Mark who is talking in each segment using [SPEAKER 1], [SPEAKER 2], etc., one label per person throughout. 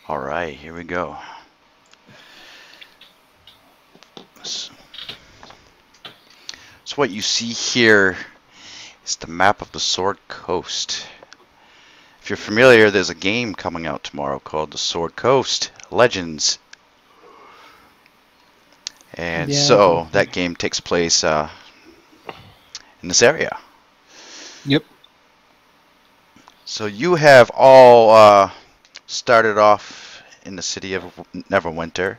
[SPEAKER 1] All right, here we go. So what you see here is the map of the Sword Coast. If you're familiar, there's a game coming out tomorrow called the Sword Coast Legends. And so that game takes place in this area.
[SPEAKER 2] Yep.
[SPEAKER 1] So you have all started off in the city of Neverwinter.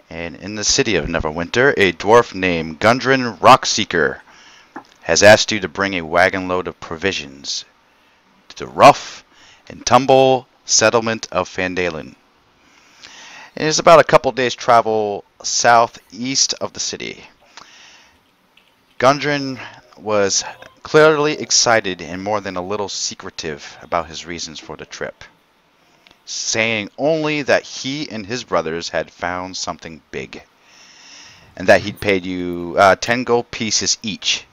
[SPEAKER 1] And in the city of Neverwinter, a dwarf named Gundren Rockseeker has asked you to bring a wagon load of provisions to the rough and tumble settlement of Phandelver. It is about a couple days' travel southeast of the city. Gundren was clearly excited and more than a little secretive about his reasons for the trip, saying only that he and his brothers had found something big, and that he'd paid you 10 gold pieces each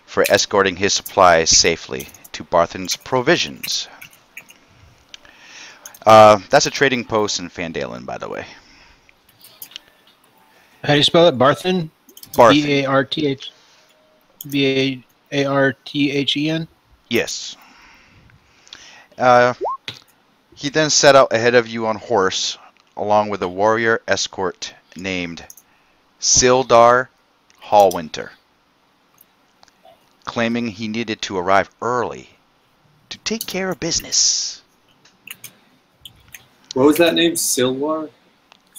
[SPEAKER 1] for escorting his supplies safely to Barthen's Provisions. That's a trading post in Phandelver, by the way.
[SPEAKER 2] How do you spell it? Barthen?
[SPEAKER 1] Barthen.
[SPEAKER 2] B-A-R-T-H. B-A-R-T-H-E-N?
[SPEAKER 1] Yes. He then set out ahead of you on horse, along with a warrior escort named Sildar Hallwinter, claiming he needed to arrive early to take care of business.
[SPEAKER 3] What was that name? Sildar?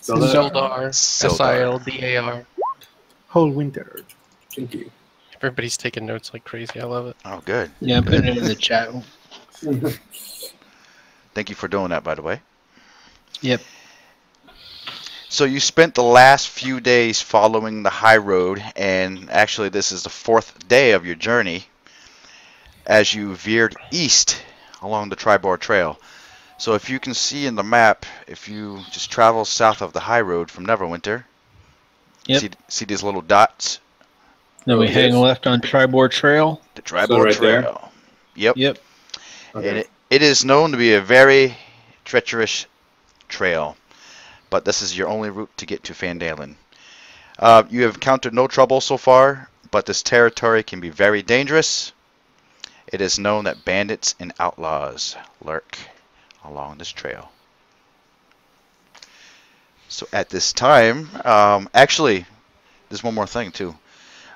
[SPEAKER 4] Sildar. S-I-L-D-A-R.
[SPEAKER 5] Whole winter.
[SPEAKER 3] Thank you.
[SPEAKER 4] Everybody's taking notes like crazy. I love it.
[SPEAKER 1] Oh, good.
[SPEAKER 2] Yeah, I'm putting it in the chat.
[SPEAKER 1] Thank you for doing that, by the way.
[SPEAKER 2] Yep.
[SPEAKER 1] So you spent the last few days following the high road, and actually this is the 4th day of your journey as you veered east along the Tribord Trail. So if you can see in the map, if you just travel south of the high road from Neverwinter, see these little dots?
[SPEAKER 2] Then we hang left on Tribord Trail.
[SPEAKER 1] The Tribord Trail. Yep.
[SPEAKER 2] Yep.
[SPEAKER 1] Okay. And it is known to be a very treacherous trail, but this is your only route to get to Phandelver. You have encountered no trouble so far, but this territory can be very dangerous. It is known that bandits and outlaws lurk along this trail. So at this time, actually, there's one more thing too.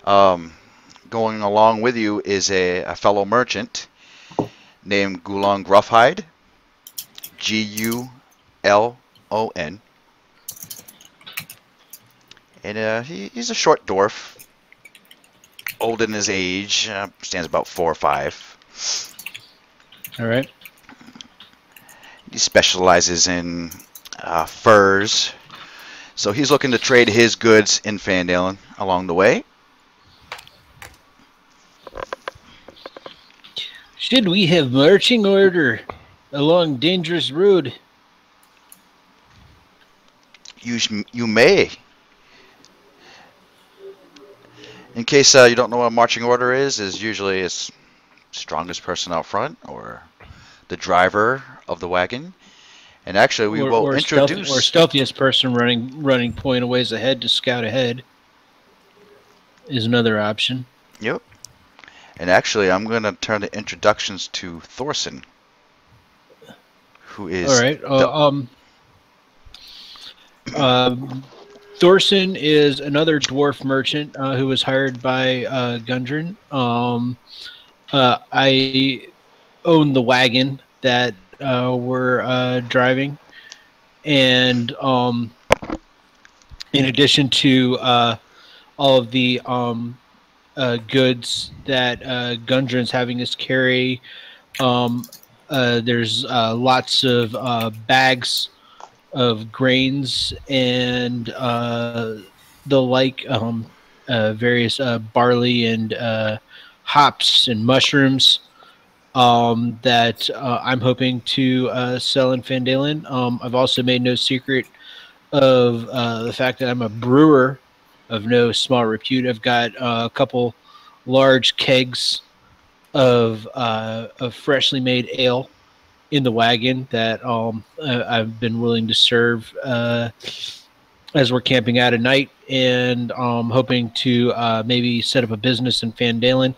[SPEAKER 1] Going along with you is a fellow merchant named Gulon Gruffhide, G-U-L-O-N. And he's a short dwarf, old in his age, stands about 4 or 5.
[SPEAKER 2] All right.
[SPEAKER 1] He specializes in furs, so he's looking to trade his goods in Phandelver along the way.
[SPEAKER 2] Should we have marching order along dangerous road?
[SPEAKER 1] You may. In case you don't know what a marching order is usually it's strongest person out front or the driver of the wagon. And actually we will introduce...
[SPEAKER 2] Or stealthiest person running point a ways ahead to scout ahead is another option.
[SPEAKER 1] Yep. And actually, I'm going to turn the introductions to Thorson, who is...
[SPEAKER 2] All right. Thorson is another dwarf merchant who was hired by Gundren. I own the wagon that we're driving. And in addition to all of the... goods that Gundren's having us carry. There's lots of bags of grains and the like, various barley and hops and mushrooms that I'm hoping to sell in Phandelver. I've also made no secret of the fact that I'm a brewer of no small repute. I've got a couple large kegs of freshly made ale in the wagon that I've been willing to serve as we're camping out at night, and hoping to maybe set up a business in Phandelver,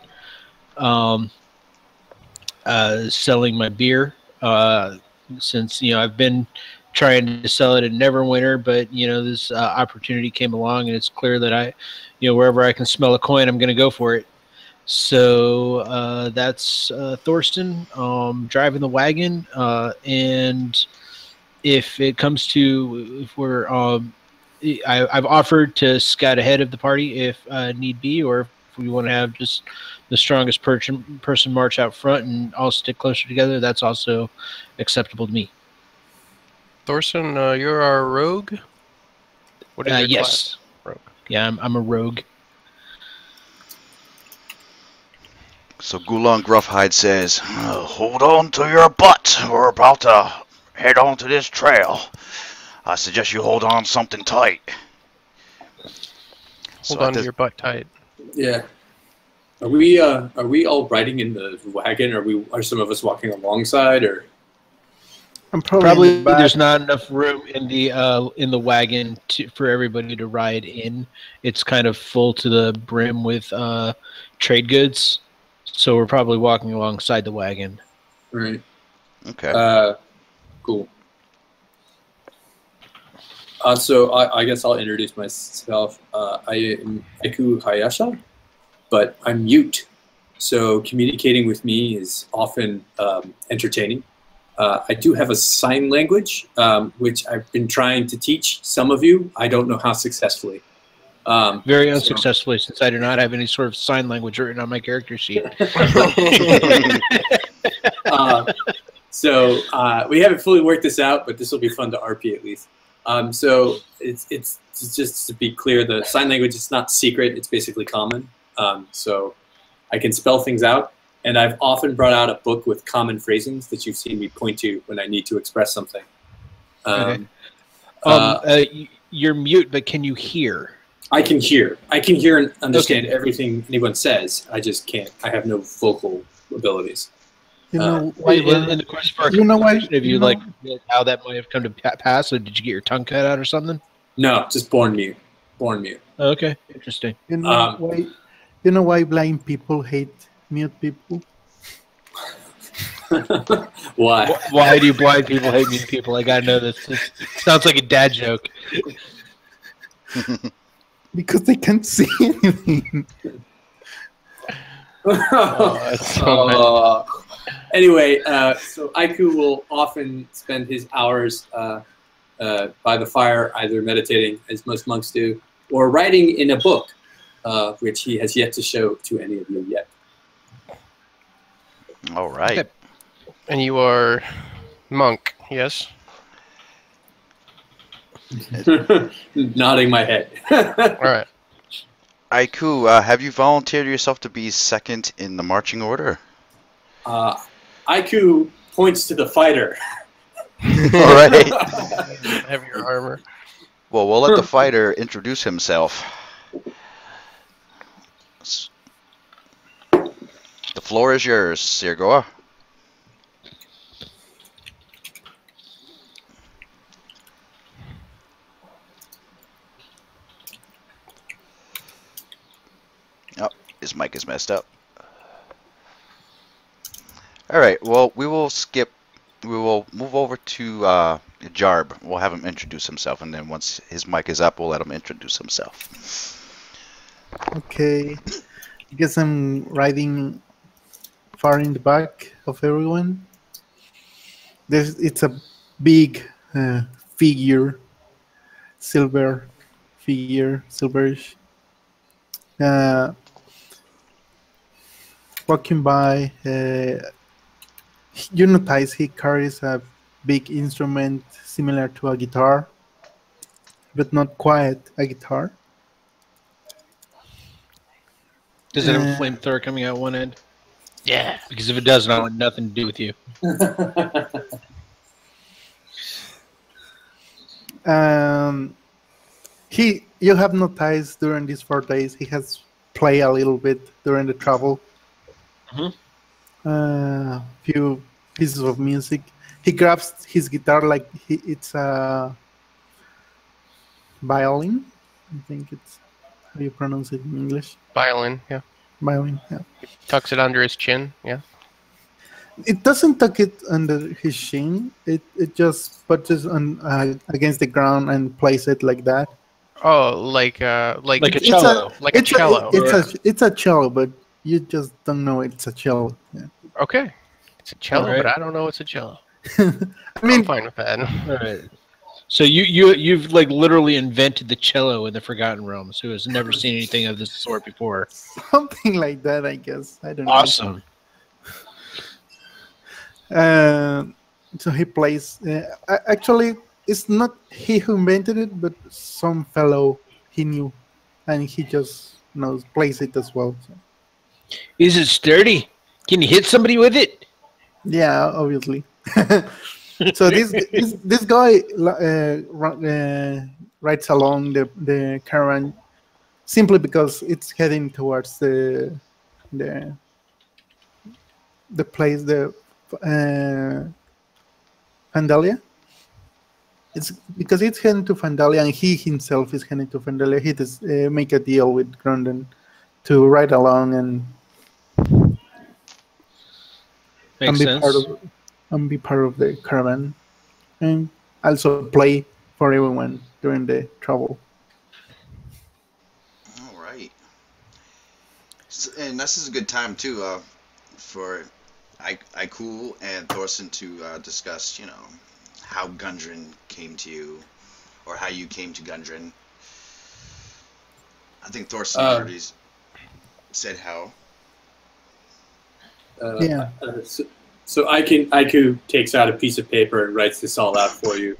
[SPEAKER 2] selling my beer. Since I've been trying to sell it in Neverwinter, but this opportunity came along, and it's clear that wherever I can smell a coin, I'm going to go for it. So that's Thorsten driving the wagon, and if it comes to if we're I've offered to scout ahead of the party if need be, or if we want to have just the strongest person march out front and all stick closer together, that's also acceptable to me.
[SPEAKER 4] Thorsten, you're our rogue? What is your
[SPEAKER 2] Yes.
[SPEAKER 4] class? Rogue.
[SPEAKER 2] Yeah, I'm a rogue.
[SPEAKER 1] So Gulon Gruffhide says, hold on to your butt. We're about to head onto this trail. I suggest you hold on something tight.
[SPEAKER 4] Hold on to your butt tight.
[SPEAKER 3] Yeah. Are we all riding in the wagon? Are some of us walking alongside, or?
[SPEAKER 5] I'm
[SPEAKER 2] Probably there's not enough room in the wagon for everybody to ride in. It's kind of full to the brim with trade goods, so we're probably walking alongside the wagon.
[SPEAKER 3] Right.
[SPEAKER 1] Okay.
[SPEAKER 3] Cool. So I guess I'll introduce myself. I am Aiku Hayasha, but I'm mute, so communicating with me is often entertaining. I do have a sign language, which I've been trying to teach some of you. I don't know how successfully.
[SPEAKER 2] Very unsuccessfully, since I do not have any sort of sign language written on my character sheet.
[SPEAKER 3] So we haven't fully worked this out, but this will be fun to RP at least. So it's just to be clear, the sign language is not secret. It's basically common. So I can spell things out. And I've often brought out a book with common phrasings that you've seen me point to when I need to express something.
[SPEAKER 2] Okay. You're mute, but can you hear?
[SPEAKER 3] I can hear. I can hear and understand everything anyone says. I just can't. I have no vocal abilities.
[SPEAKER 5] You know,
[SPEAKER 2] in the question for have you
[SPEAKER 5] know,
[SPEAKER 2] how that might have come to pass? Or did you get your tongue cut out or something?
[SPEAKER 3] No, just born mute. Born mute.
[SPEAKER 2] Oh, okay, interesting.
[SPEAKER 5] You know why? You know why blind people hate mute people?
[SPEAKER 3] Why?
[SPEAKER 2] Why do blind people hate mute people? I gotta know this. This sounds like a dad joke.
[SPEAKER 5] Because they can't see anything.
[SPEAKER 3] Anyway, so Aiku will often spend his hours by the fire, either meditating, as most monks do, or writing in a book, which he has yet to show to any of you yet.
[SPEAKER 1] All right.
[SPEAKER 4] Okay. And you are monk, yes?
[SPEAKER 3] Nodding my head.
[SPEAKER 4] All right.
[SPEAKER 1] Aiku, have you volunteered yourself to be second in the marching order?
[SPEAKER 3] Aiku points to the fighter.
[SPEAKER 1] All right.
[SPEAKER 4] Heavier armor.
[SPEAKER 1] Well, we'll let the fighter introduce himself. The floor is yours, Sirgoa. Oh, his mic is messed up. All right, well, we will move over to Jarb. We'll have him introduce himself, and then once his mic is up, we'll let him introduce himself.
[SPEAKER 5] Okay. I guess I'm riding far in the back of everyone. It's a big figure, silverish. Walking by, you notice he carries a big instrument similar to a guitar, but not quite a guitar.
[SPEAKER 2] Does it have a flamethrower coming out one end? Yeah. Because if it doesn't, I want nothing to do with you.
[SPEAKER 5] You have noticed during these 4 days he has played a little bit during the travel.
[SPEAKER 2] Mhm.
[SPEAKER 5] Few pieces of music. he grabs his guitar like it's a violin. I think it's how you pronounce it in English.
[SPEAKER 4] Violin, yeah.
[SPEAKER 5] Violin. Yeah.
[SPEAKER 4] Tucks it under his chin, yeah.
[SPEAKER 5] It doesn't tuck it under his chin. It just puts it on against the ground and plays it like that.
[SPEAKER 4] Oh, like
[SPEAKER 2] Like a
[SPEAKER 5] It's
[SPEAKER 2] cello.
[SPEAKER 4] like a cello.
[SPEAKER 5] It's a cello, but you just don't know it's a cello. Yeah.
[SPEAKER 4] Okay. It's a cello,
[SPEAKER 2] Alright.
[SPEAKER 4] but I don't know it's a cello.
[SPEAKER 5] I
[SPEAKER 4] I'm
[SPEAKER 5] mean,
[SPEAKER 4] fine with that.
[SPEAKER 2] All right. So you've like literally invented the cello in the Forgotten Realms, who has never seen anything of this sort before.
[SPEAKER 5] something like that, I guess. I don't know.
[SPEAKER 2] Awesome.
[SPEAKER 5] So he plays. Actually, it's not he who invented it, but some fellow he knew, and he just plays it as well. So.
[SPEAKER 2] Is it sturdy? Can you hit somebody with it?
[SPEAKER 5] Yeah, obviously. So this guy rides along the caravan simply because it's heading towards the place, the Phandelver. It's because it's heading to Phandelver, and he himself is heading to Phandelver. He does make a deal with Grundon to ride along and
[SPEAKER 2] Makes sense.
[SPEAKER 5] be part of the caravan, and also play for everyone during the travel.
[SPEAKER 1] All right. So, and this is a good time too for Aiku and Thorson to discuss, how Gundren came to you, or how you came to Gundren. I think Thorson already said how.
[SPEAKER 5] Yeah.
[SPEAKER 3] So Aiku takes out a piece of paper and writes this all out for you.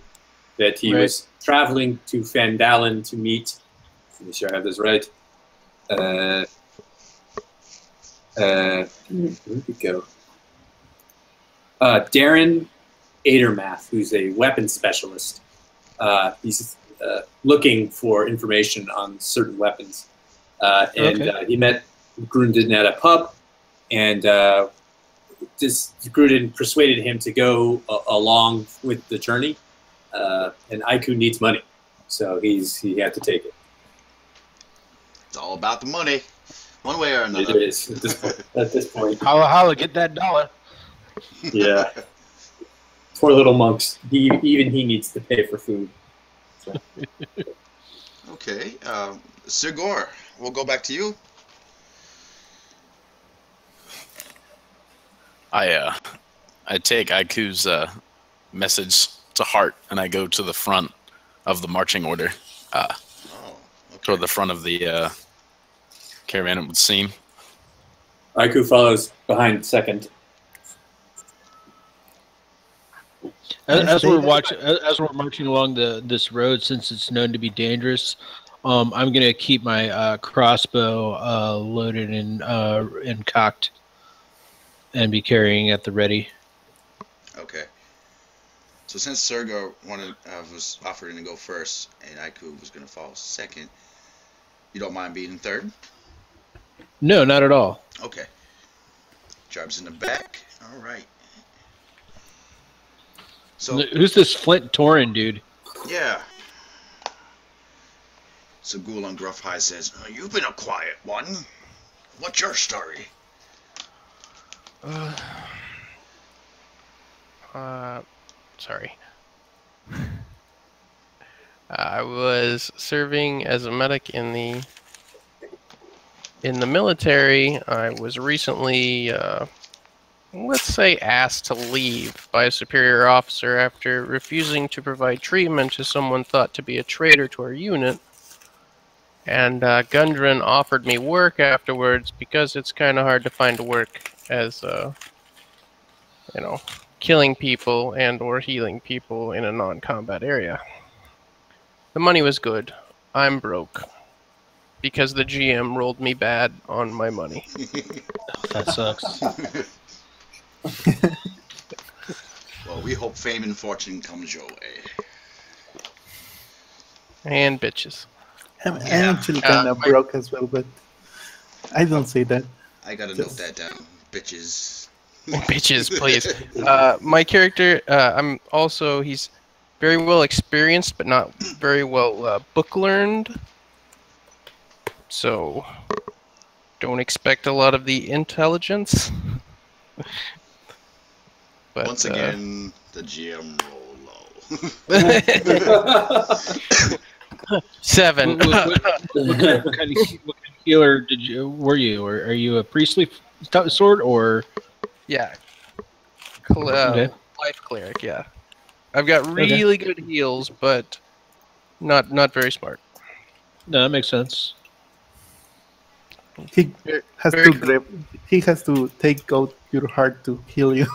[SPEAKER 3] That he was traveling to Phandalin to meet. Let me sure I have this right. Where did we go? Darren Adermath, who's a weapons specialist. He's looking for information on certain weapons. He met Grundon at a pub, and Grundon persuaded him to go along with the journey. And Aiku needs money, so he had to take it.
[SPEAKER 1] It's all about the money, one way or another.
[SPEAKER 3] It is at this point.
[SPEAKER 2] Holla holla, get that dollar.
[SPEAKER 3] Yeah. Poor little monks. Even he needs to pay for food. So.
[SPEAKER 1] Okay, Sir Gore, we'll go back to you.
[SPEAKER 6] I take Aiku's message to heart, and I go to the front of the marching order, toward the front of the caravan, it would seem.
[SPEAKER 3] Aiku follows behind second.
[SPEAKER 2] As we're marching along this road, since it's known to be dangerous, I'm gonna keep my crossbow loaded and cocked, and be carrying at the ready.
[SPEAKER 1] Okay. So since Sergo was offering to go first, and Aiku was going to follow second, you don't mind being in third?
[SPEAKER 2] No, not at all.
[SPEAKER 1] Okay. Jarb's in the back. All right. So
[SPEAKER 2] Who's this Flint Torin dude?
[SPEAKER 1] yeah. So Ghoul on Gruff High says, "You've been a quiet one. What's your story?"
[SPEAKER 4] Sorry. I was serving as a medic in the military. I was recently, let's say, asked to leave by a superior officer after refusing to provide treatment to someone thought to be a traitor to our unit. And Gundren offered me work afterwards because it's kind of hard to find work as, killing people and or healing people in a non-combat area. The money was good. I'm broke. Because the GM rolled me bad on my money.
[SPEAKER 2] That sucks.
[SPEAKER 1] Well, we hope fame and fortune comes your way.
[SPEAKER 4] And bitches.
[SPEAKER 5] I'm actually kind of broke as well, but I don't say that.
[SPEAKER 1] I gotta note that down, bitches.
[SPEAKER 4] Bitches, please. My character, he's very well experienced, but not very well book learned. So, don't expect a lot of the intelligence. But,
[SPEAKER 1] Once again, the GM roll low.
[SPEAKER 4] 7.
[SPEAKER 2] What kind of healer were you? Or are you a priestly sort or?
[SPEAKER 4] Yeah.
[SPEAKER 2] Okay.
[SPEAKER 4] Life cleric, yeah. I've got really good heals, but not very smart.
[SPEAKER 2] No, that makes sense.
[SPEAKER 5] He has
[SPEAKER 4] Very
[SPEAKER 5] to he has to take out your heart to heal you.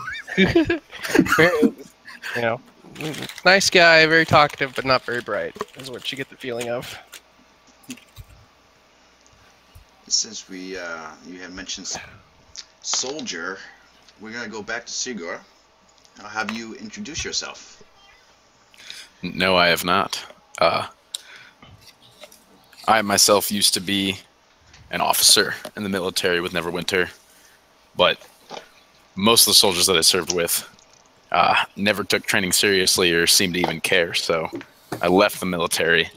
[SPEAKER 4] Nice guy, very talkative, but not very bright, is what you get the feeling of.
[SPEAKER 1] Since you had mentioned soldier, we're gonna go back to Sigurd. I'll have you introduce yourself.
[SPEAKER 6] No, I have not. I myself used to be an officer in the military with Neverwinter, but most of the soldiers that I served with never took training seriously or seemed to even care. So I left the military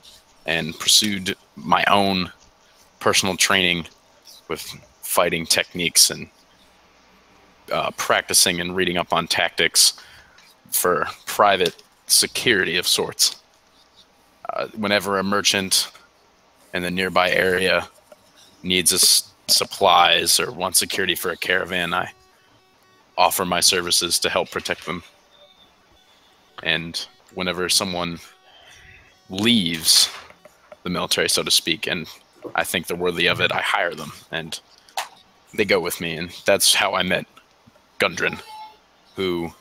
[SPEAKER 6] and pursued my own personal training with fighting techniques and practicing and reading up on tactics for private security of sorts. Whenever a merchant in the nearby area needs supplies or wants security for a caravan, I offer my services to help protect them. And whenever someone leaves the military, so to speak, and I think they're worthy of it, I hire them, and they go with me. And that's how I met Gundren, who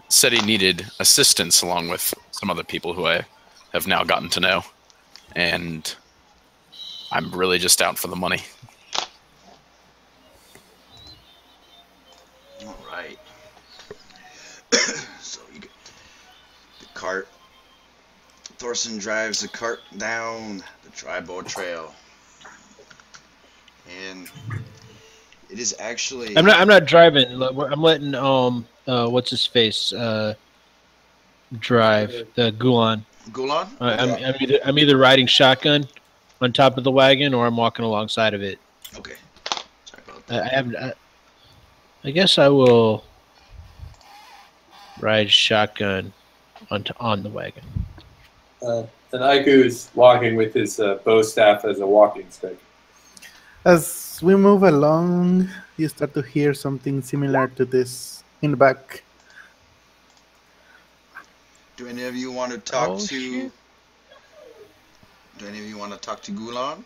[SPEAKER 6] said he needed assistance along with some other people who I have now gotten to know. And I'm really just out for the money.
[SPEAKER 1] All right. So you get the cart. Thorson drives the cart down the Triboar Trail, and it is actually.
[SPEAKER 2] I'm not driving. I'm letting what's his face drive the Gulan.
[SPEAKER 1] Gulan?
[SPEAKER 2] I'm either riding shotgun on top of the wagon or I'm walking alongside of it.
[SPEAKER 1] Okay. Sorry about that.
[SPEAKER 2] I haven't. I guess I will ride shotgun on the wagon.
[SPEAKER 3] And Aiku's walking with his bow staff as a walking stick.
[SPEAKER 5] As we move along, you start to hear something similar to this in the back.
[SPEAKER 1] Do any of you want to talk to?
[SPEAKER 4] Shit.
[SPEAKER 1] Do any of you want to talk to Gulan?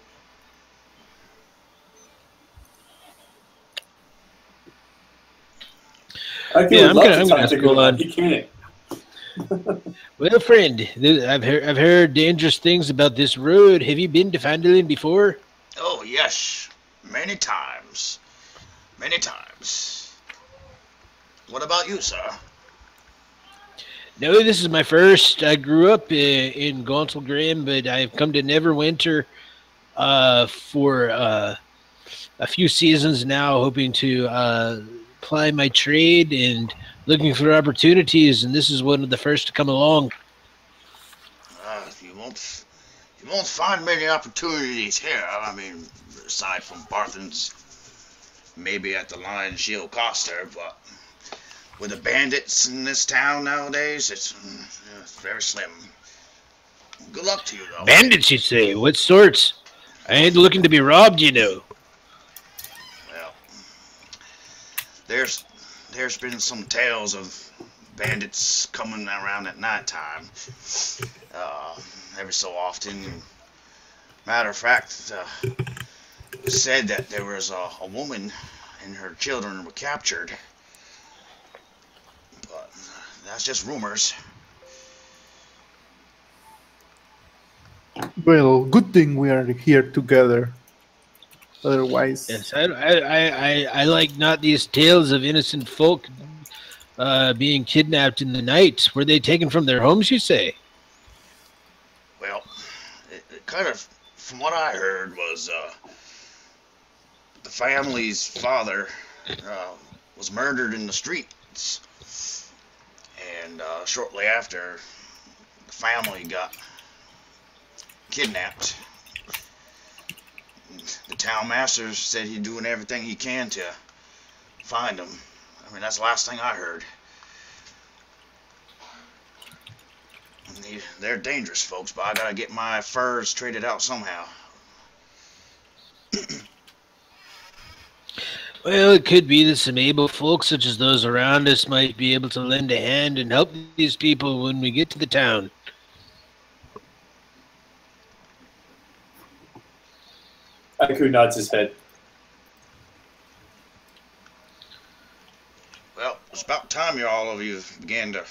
[SPEAKER 3] Aiku
[SPEAKER 2] Yeah,
[SPEAKER 3] would
[SPEAKER 2] I'm
[SPEAKER 3] love
[SPEAKER 2] gonna
[SPEAKER 3] to talk to
[SPEAKER 2] ask Gulan.
[SPEAKER 3] He can't.
[SPEAKER 2] Well, friend, I've heard dangerous things about this road. Have you been to Phandelver before?
[SPEAKER 1] Oh yes, many times. Many times. What about you, sir?
[SPEAKER 2] No, this is my first. I grew up in Gauntlgraham, but I've come to Neverwinter for a few seasons now, hoping to ply my trade and looking for opportunities. And this is one of the first to come along.
[SPEAKER 1] You won't find many opportunities here. I mean, aside from Barthen's, maybe at the Lion Shield Coster, but with the bandits in this town nowadays, it's very slim. Good luck to you, though.
[SPEAKER 2] Bandits, you say? What sorts? I ain't looking to be robbed, you know.
[SPEAKER 1] Well, there's been some tales of bandits coming around at nighttime. Every so often. Matter of fact, it said that there was a woman and her children were captured. But that's just rumors.
[SPEAKER 5] Well, good thing we are here together. Otherwise,
[SPEAKER 2] Yes, I like not these tales of innocent folk being kidnapped in the night. Were they taken from their homes, you say?
[SPEAKER 1] Well, it kind of, from what I heard, was the family's father was murdered in the streets. And shortly after, the family got kidnapped. The town master said he's doing everything he can to find them. I mean, that's the last thing I heard. They're dangerous folks, but I gotta get my furs traded out somehow.
[SPEAKER 2] Well, it could be that some able folks such as those around us might be able to lend a hand and help these people when we get to the town.
[SPEAKER 3] Haiku nods his head.
[SPEAKER 1] Well, it's about time all of you began to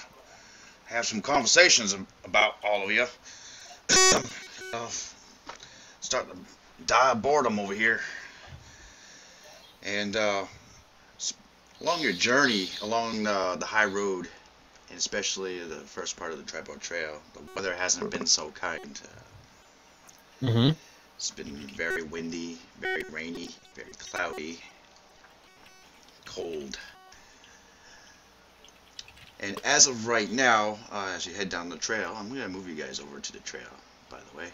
[SPEAKER 1] have some conversations about all of you. Starting to die of boredom over here. And along your journey along the high road, and especially the first part of the Tribal Trail, the weather hasn't been so kind. It's been very windy, very rainy, very cloudy, cold. And as of right now, as you head down the trail, I'm going to move you guys over to the trail, by the way.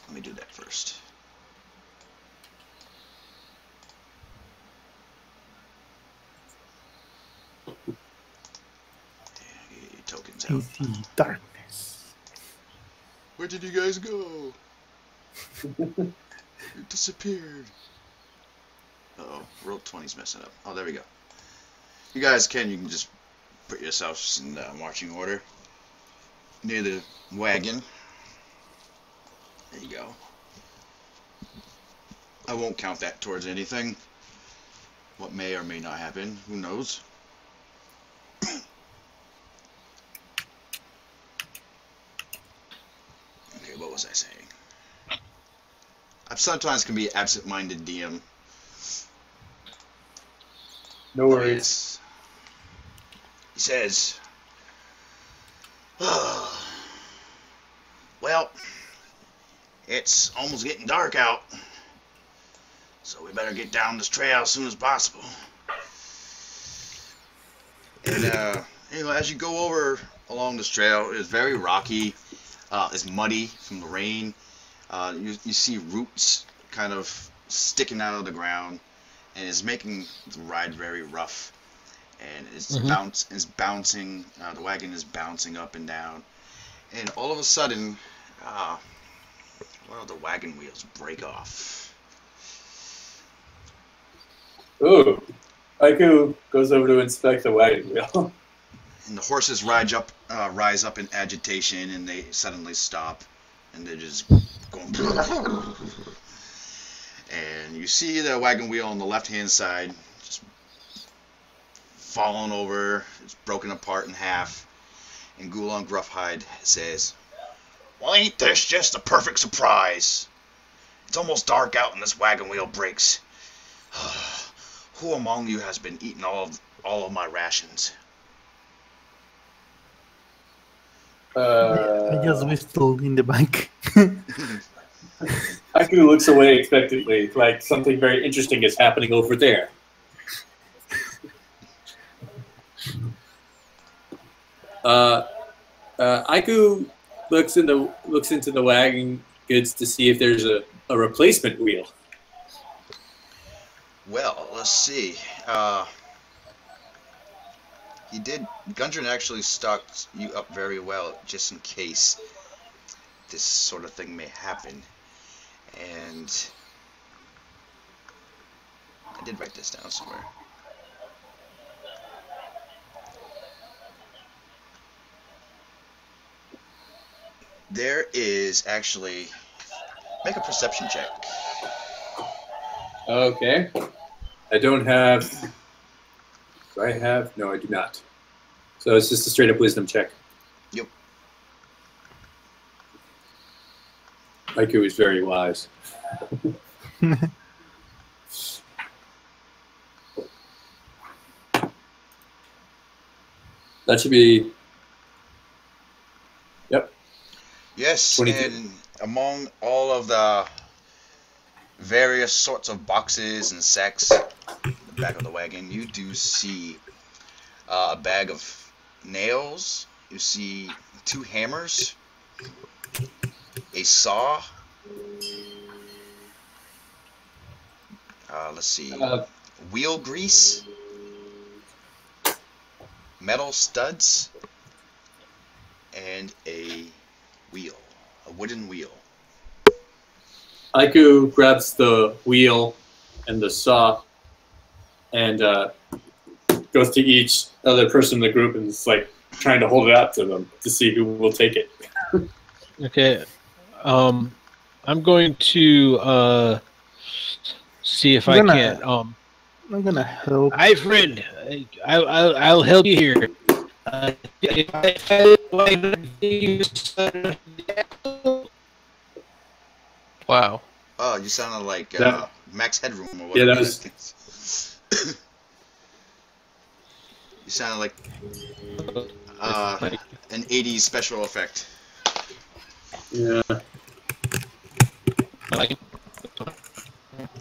[SPEAKER 1] Let me do that first. Get your tokens out.
[SPEAKER 5] Easy darkness.
[SPEAKER 1] Where did you guys go? You disappeared. Uh-oh, roll 20's messing up. Oh, there we go. You guys you can just put yourselves in marching order. Near the wagon. There you go. I won't count that towards anything. What may or may not happen, who knows? Okay, what was I saying? I sometimes can be absent-minded DM.
[SPEAKER 3] No worries.
[SPEAKER 1] He says, well, it's almost getting dark out, so we better get down this trail as soon as possible. And as you go over along this trail, it's very rocky, it's muddy from the rain. You see roots kind of sticking out of the ground, and it's making the ride very rough. And it's bouncing. The wagon is bouncing up and down, and all of a sudden, one of the wagon wheels break off.
[SPEAKER 3] Ooh, Haiku goes over to inspect the wagon wheel.
[SPEAKER 1] And the horses rise up in agitation, and they suddenly stop, and they're just going. And you see the wagon wheel on the left-hand side just fallen over. It's broken apart in half. And Gulon Gruffhide says, "Well, ain't this just a perfect surprise? It's almost dark out and this wagon wheel breaks. Who among you has been eating all of my rations?"
[SPEAKER 5] I just whistled in the back.
[SPEAKER 3] Haiku looks away expectantly, like something very interesting is happening over there. Haiku looks into the wagon goods to see if there's a replacement wheel.
[SPEAKER 1] Well, let's see. Gundren actually stocked you up very well, just in case this sort of thing may happen. And I did write this down somewhere. There is actually, make a perception check.
[SPEAKER 3] Okay. I don't have. Do I have? No, I do not. So it's just a straight up wisdom check.
[SPEAKER 1] Yep.
[SPEAKER 3] Haiku is very wise. That should be. Yep.
[SPEAKER 1] Yes,
[SPEAKER 3] 22.
[SPEAKER 1] and among all of the various sorts of boxes and sacks in the back of the wagon, you do see a bag of nails. You see 2 hammers, a saw. Let's see, wheel grease, metal studs, and a wooden wheel.
[SPEAKER 3] Aiku grabs the wheel and the saw and goes to each other person in the group and is like trying to hold it out to them to see who will take it.
[SPEAKER 2] Okay. I'm going to see if I can't.
[SPEAKER 5] I'm gonna help.
[SPEAKER 2] Hi, friend. I'll help you here.
[SPEAKER 4] Wow.
[SPEAKER 1] Oh, you sounded like Max Headroom or whatever.
[SPEAKER 3] Yeah, that was.
[SPEAKER 1] You sounded like an 80s special effect.
[SPEAKER 3] Yeah.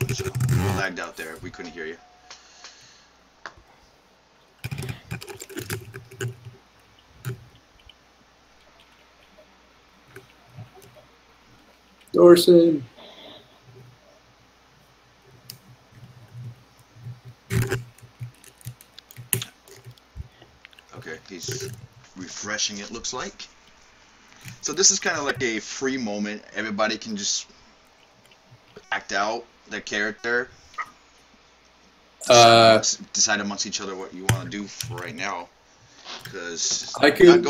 [SPEAKER 1] You lagged out there. We couldn't hear you.
[SPEAKER 3] Dorson.
[SPEAKER 1] Okay, he's refreshing, it looks like. So this is kind of like a free moment. Everybody can just act out their character. Decide amongst each other what you want to do for right now. Because
[SPEAKER 3] Aiku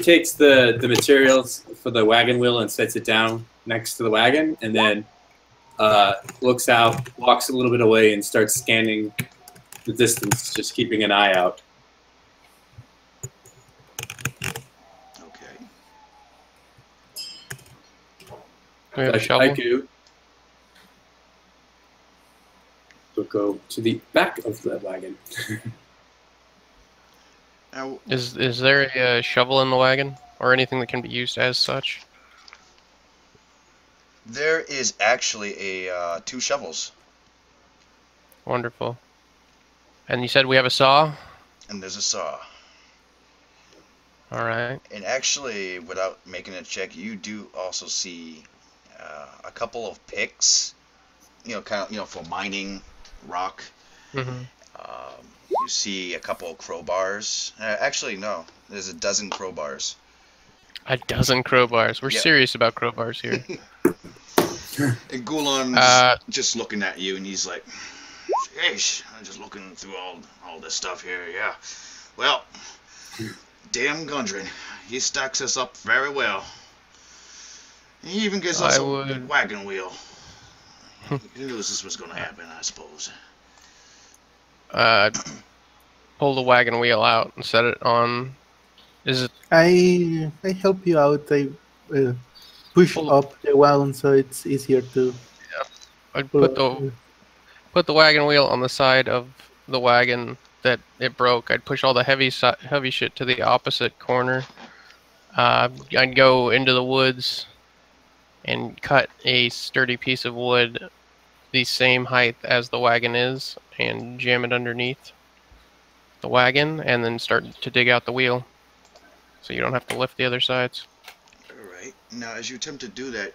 [SPEAKER 3] takes the materials for the wagon wheel and sets it down next to the wagon, and then looks out, walks a little bit away, and starts scanning the distance, just keeping an eye out.
[SPEAKER 1] Okay.
[SPEAKER 4] We have a shovel.
[SPEAKER 3] Aiku will go to the back of the wagon.
[SPEAKER 1] Now,
[SPEAKER 4] Is there a shovel in the wagon or anything that can be used as such?
[SPEAKER 1] there is actually a 2 shovels,
[SPEAKER 4] Wonderful. And you said we have a saw?
[SPEAKER 1] and there's a saw.
[SPEAKER 4] All right.
[SPEAKER 1] And actually, without making a check, you do also see a couple of picks. For mining rock.
[SPEAKER 4] Mm-hmm.
[SPEAKER 1] You see a couple of crowbars. Actually, no. There's a dozen crowbars.
[SPEAKER 4] A dozen crowbars. We're
[SPEAKER 1] Yeah.
[SPEAKER 4] serious about crowbars here.
[SPEAKER 1] And Gulan's just looking at you, and he's like, "Sheesh, I'm just looking through all this stuff here. Yeah. Well, damn Gundren. He stacks us up very well. He even gives us a wagon wheel. He knew this was going to happen, I suppose."
[SPEAKER 4] Pull the wagon wheel out and set it on. Is it?
[SPEAKER 5] I help you out. I push up the wagon so it's easier to.
[SPEAKER 4] I'd put the wagon wheel on the side of the wagon that it broke. I'd push all the heavy shit to the opposite corner. I'd go into the woods and cut a sturdy piece of wood the same height as the wagon is and jam it underneath the wagon and then start to dig out the wheel so you don't have to lift the other sides.
[SPEAKER 1] Alright. Now, as you attempt to do that,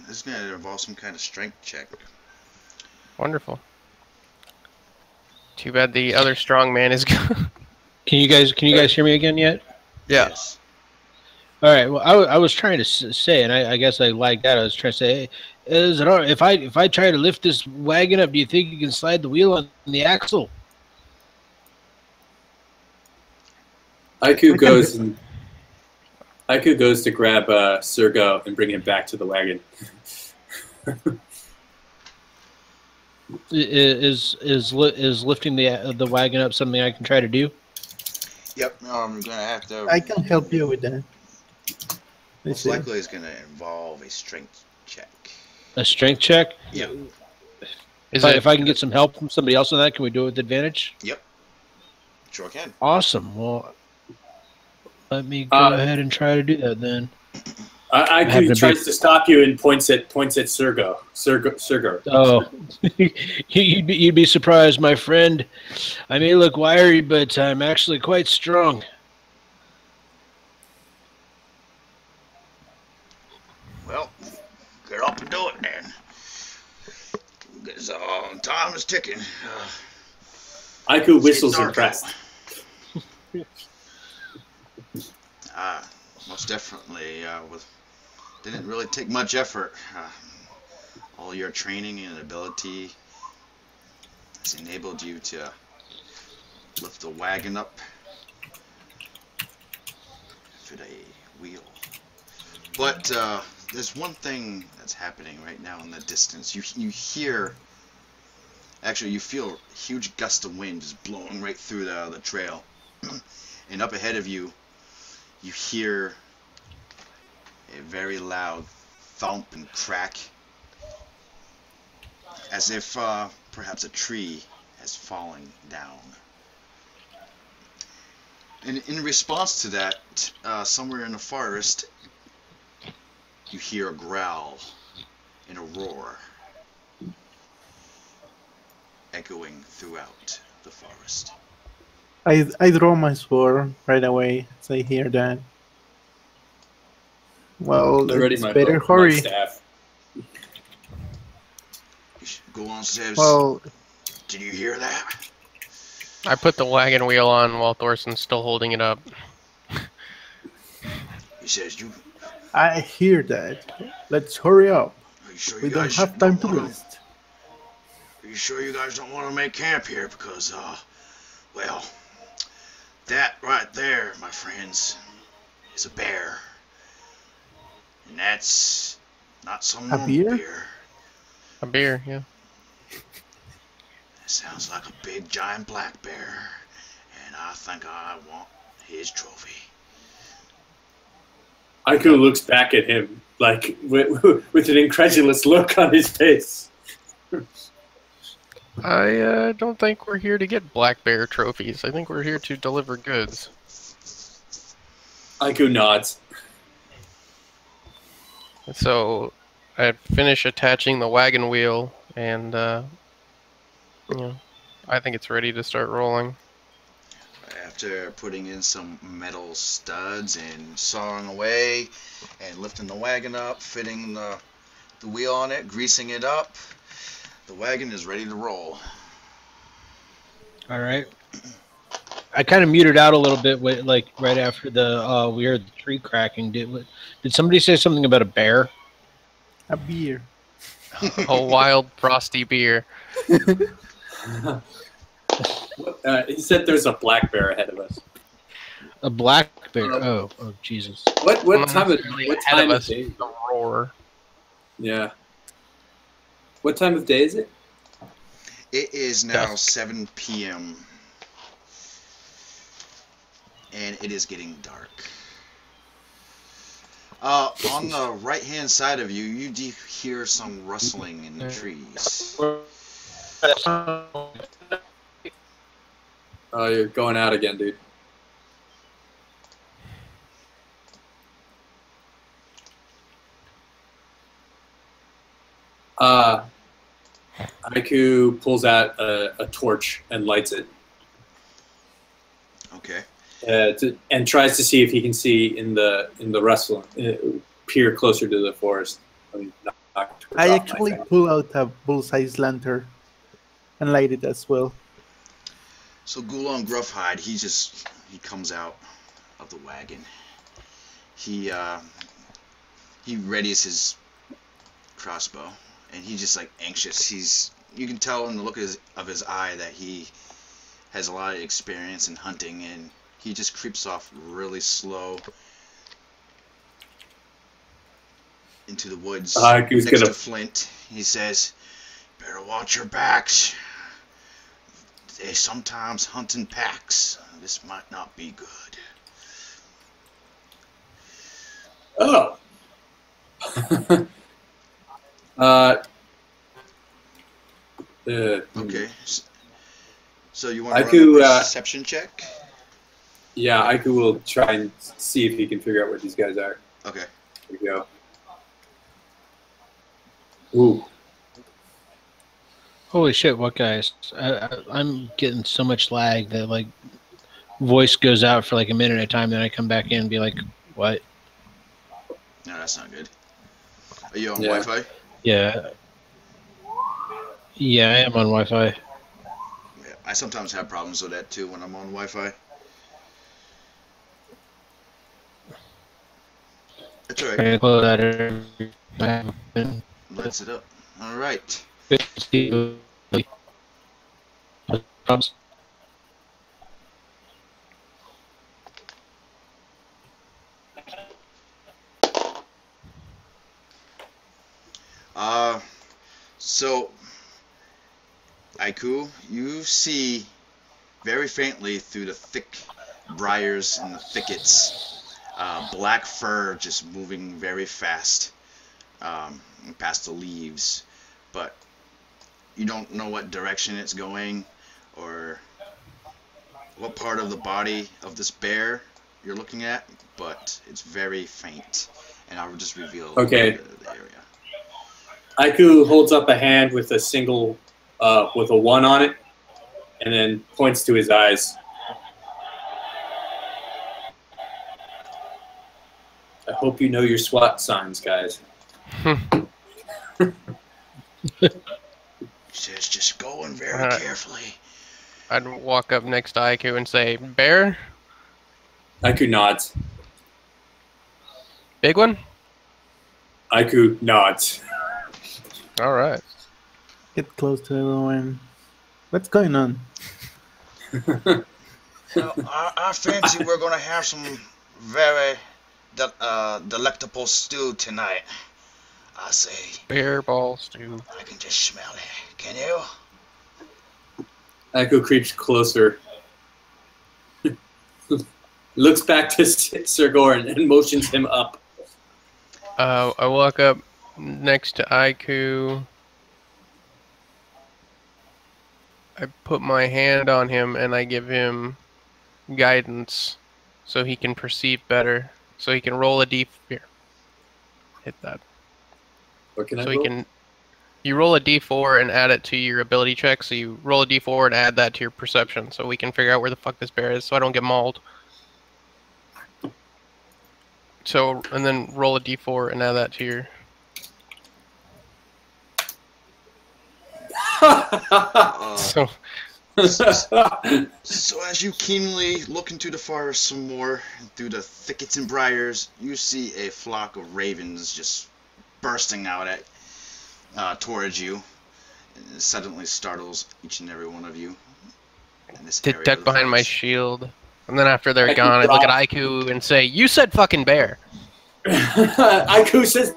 [SPEAKER 1] this is going to involve some kind of strength check.
[SPEAKER 4] Wonderful. Too bad the other strong man is gone.
[SPEAKER 2] Can you guys hear me again yet?
[SPEAKER 4] Yeah.
[SPEAKER 1] Yes.
[SPEAKER 2] All right. Well, I was trying to say, and I guess I lagged out. I was trying to say, hey, is it all right if I try to lift this wagon up? Do you think you can slide the wheel on the axle?
[SPEAKER 3] Aiku goes to grab Sergo and bring him back to the wagon.
[SPEAKER 2] Is lifting the wagon up something I can try to do?
[SPEAKER 1] Yep. No, I'm going to have to.
[SPEAKER 5] I can help you with that.
[SPEAKER 1] Most likely it's going to involve a strength check.
[SPEAKER 2] A strength check?
[SPEAKER 1] Yep.
[SPEAKER 2] If I can get some help from somebody else on that, can we do it with advantage?
[SPEAKER 1] Yep. Sure can.
[SPEAKER 2] Awesome. Well, Let me go ahead and try to do that then.
[SPEAKER 3] Aiku tries to stop you and points at Sergo.
[SPEAKER 2] Oh, you'd be surprised, my friend. I may look wiry, but I'm actually quite strong.
[SPEAKER 1] Well, get up and do it, then. Because time is ticking.
[SPEAKER 3] Aiku whistles impressed.
[SPEAKER 1] Most definitely. Didn't really take much effort. All your training and ability has enabled you to lift the wagon up, fit a wheel. But there's one thing that's happening right now in the distance. You hear, actually you feel a huge gust of wind just blowing right through the trail. And up ahead of you, you hear a very loud thump and crack, as if perhaps a tree has fallen down. And in response to that, somewhere in the forest, you hear a growl and a roar echoing throughout the forest.
[SPEAKER 5] I draw my sword right away as I hear that. Well, let's better hurry.
[SPEAKER 3] Staff.
[SPEAKER 1] Gulon says,
[SPEAKER 5] Well,
[SPEAKER 1] did you hear that?
[SPEAKER 4] I put the wagon wheel on while Thorson's still holding it up.
[SPEAKER 1] He says,
[SPEAKER 5] I hear that. Let's hurry up.
[SPEAKER 1] Are you sure
[SPEAKER 5] We
[SPEAKER 1] you
[SPEAKER 5] don't
[SPEAKER 1] guys
[SPEAKER 5] have time to
[SPEAKER 1] wanna-
[SPEAKER 5] waste.
[SPEAKER 1] Are you sure you guys don't want to make camp here? Because, well, that right there, my friends, is a bear. And that's not some normal beer.
[SPEAKER 4] A beer, yeah.
[SPEAKER 1] It sounds like a big giant black bear. And I think I want his trophy.
[SPEAKER 3] Aiku looks back at him like with an incredulous look on his face.
[SPEAKER 4] I don't think we're here to get black bear trophies. I think we're here to deliver goods.
[SPEAKER 3] Aiku nods.
[SPEAKER 4] So I finish attaching the wagon wheel, and I think it's ready to start rolling.
[SPEAKER 1] After putting in some metal studs and sawing away and lifting the wagon up, fitting the wheel on it, greasing it up, the wagon is ready to roll.
[SPEAKER 2] All right. I kind of muted out a little bit, like right after we heard the tree cracking. Did somebody say something about a bear?
[SPEAKER 5] A beer.
[SPEAKER 4] A wild, frosty beer.
[SPEAKER 3] He said there's a black bear ahead of us.
[SPEAKER 2] A black bear? Oh, Jesus.
[SPEAKER 3] What time of day?
[SPEAKER 4] The roar.
[SPEAKER 3] Yeah. What time of day is it?
[SPEAKER 1] It is now
[SPEAKER 4] Dusk.
[SPEAKER 1] 7 p.m. and it is getting dark. On the right-hand side of you, you do hear some rustling in the trees.
[SPEAKER 3] Oh, you're going out again, dude. Aiku pulls out a torch and lights it.
[SPEAKER 1] Okay.
[SPEAKER 3] And tries to see if he can see in the rustling, peer closer to the forest.
[SPEAKER 5] I actually pull out a bull-sized lantern and light it as well.
[SPEAKER 1] So Gulon Gruffhide, he comes out of the wagon. He readies his crossbow, and he's just like anxious. You can tell in the look of his eye that he has a lot of experience in hunting, and he just creeps off really slow into the woods next to Flint. He says, "Better watch your backs. They sometimes hunt in packs. This might not be good."
[SPEAKER 3] Oh.
[SPEAKER 1] Okay. So you want to
[SPEAKER 3] Aiku,
[SPEAKER 1] run a perception check?
[SPEAKER 3] Yeah, Aiku will try and see if he can figure out what these guys are.
[SPEAKER 1] Okay.
[SPEAKER 3] Here we go. Ooh.
[SPEAKER 2] Holy shit! What guys? I'm getting so much lag that like voice goes out for like a minute at a time, then I come back in and be like, "What?"
[SPEAKER 1] No, that's not good. Are you on
[SPEAKER 3] Yeah.
[SPEAKER 1] Wi-Fi?
[SPEAKER 2] Yeah. Yeah, I am on Wi-Fi.
[SPEAKER 1] Yeah, I sometimes have problems with that too when I'm on Wi-Fi. That's alright.
[SPEAKER 2] I close that every time.
[SPEAKER 1] Lights it up. Alright. So, Aiku, you see very faintly through the thick briars and the thickets, black fur just moving very fast past the leaves, but you don't know what direction it's going or what part of the body of this bear you're looking at, but it's very faint, and I will just reveal
[SPEAKER 3] Okay.
[SPEAKER 1] the area.
[SPEAKER 3] Aiku holds up a hand with a single, with a 1 on it, and then points to his eyes. I hope you know your SWAT signs, guys.
[SPEAKER 1] Says just going very
[SPEAKER 4] Alright.
[SPEAKER 1] carefully.
[SPEAKER 4] I'd walk up next to Aiku and say, "Bear,
[SPEAKER 3] Aiku nods.
[SPEAKER 4] big one."
[SPEAKER 3] Aiku nods.
[SPEAKER 4] All right.
[SPEAKER 5] Get close to everyone. What's going on?
[SPEAKER 1] I fancy we're gonna have some very delectable stew tonight. I say,
[SPEAKER 4] Bear ball stew.
[SPEAKER 1] I can just smell it. Can you?
[SPEAKER 3] Aiku creeps closer. Looks back to Sir Goran and motions him up.
[SPEAKER 4] I walk up next to Aiku. I put my hand on him and I give him guidance so he can perceive better. So he can roll a d4. Here. Hit that.
[SPEAKER 3] What can I
[SPEAKER 4] So
[SPEAKER 3] roll?
[SPEAKER 4] he can. You roll a d4 and add it to your ability check. So you roll a d4 and add that to your perception. So we can figure out where the fuck this bear is so I don't get mauled. So, and then roll a d4 and add that to your... So,
[SPEAKER 1] So as you keenly look into the forest some more, through the thickets and briars, you see a flock of ravens just bursting out at towards you. And it suddenly startles each and every one of you in this area of
[SPEAKER 4] duck
[SPEAKER 1] the
[SPEAKER 4] behind my
[SPEAKER 1] forest.
[SPEAKER 4] shield. And then after they're
[SPEAKER 3] Aiku
[SPEAKER 4] gone, I look at
[SPEAKER 3] drop.
[SPEAKER 4] Aiku and say, "You said fucking bear."
[SPEAKER 3] Aiku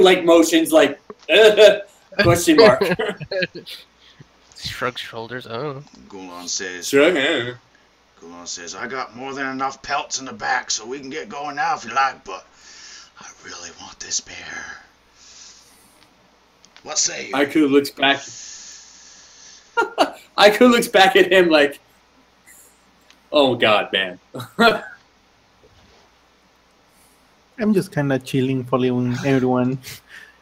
[SPEAKER 3] like motions like question mark.
[SPEAKER 4] Shrugs shoulders. Oh.
[SPEAKER 1] Gulon says,
[SPEAKER 3] Sure, yeah.
[SPEAKER 1] Gulon says, I got more than enough pelts in the back, so we can get going now if you like, but I really want this bear. What say you?
[SPEAKER 3] Aiku looks back. Aiku looks back at him like, "Oh God, man."
[SPEAKER 5] I'm just kind of chilling, following everyone,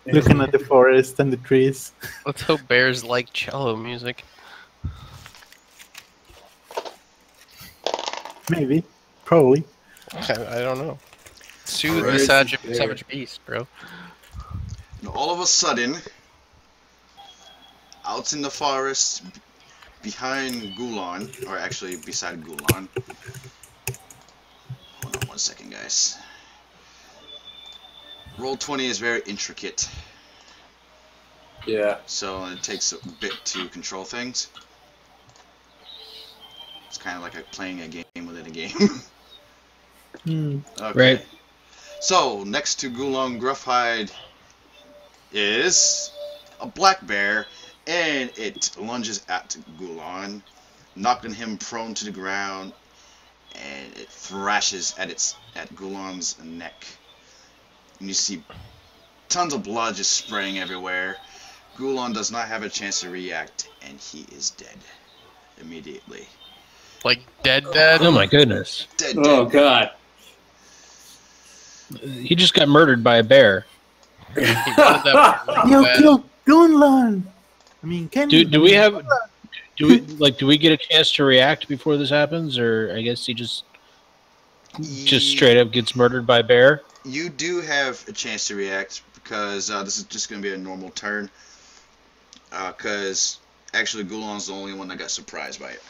[SPEAKER 5] looking at the forest and the trees.
[SPEAKER 4] Let's hope bears like cello music.
[SPEAKER 5] Maybe, probably.
[SPEAKER 4] I don't know. Soothe
[SPEAKER 3] Where
[SPEAKER 4] the
[SPEAKER 3] is
[SPEAKER 4] savage,
[SPEAKER 3] this bear?
[SPEAKER 4] savage beast, bro.
[SPEAKER 1] And all of a sudden, out in the forest, behind Gulon, or actually beside Gulon. Hold on 1 second, guys. Roll 20 is very intricate,
[SPEAKER 3] Yeah.
[SPEAKER 1] so it takes a bit to control things. It's kind of like playing a game within a game. Okay.
[SPEAKER 2] Right.
[SPEAKER 1] So, next to Gulon Gruffhide is a black bear, and it lunges at Gulon, knocking him prone to the ground, and it thrashes at Gulon's neck. And you see tons of blood just spraying everywhere. Gulon does not have a chance to react, and he is dead immediately.
[SPEAKER 4] Like dead.
[SPEAKER 2] Oh my goodness.
[SPEAKER 1] Dead,
[SPEAKER 3] Oh
[SPEAKER 1] dead.
[SPEAKER 3] God.
[SPEAKER 2] He just got murdered by a bear.
[SPEAKER 4] He wanted that really
[SPEAKER 5] You
[SPEAKER 4] bad.
[SPEAKER 5] killed Gunlan. I mean, Kenny.
[SPEAKER 2] Do we get a chance to react before this happens, or I guess he just straight up gets murdered by a bear?
[SPEAKER 1] You do have a chance to react because this is just going to be a normal turn. Because actually, Gulan's the only one that got surprised by it.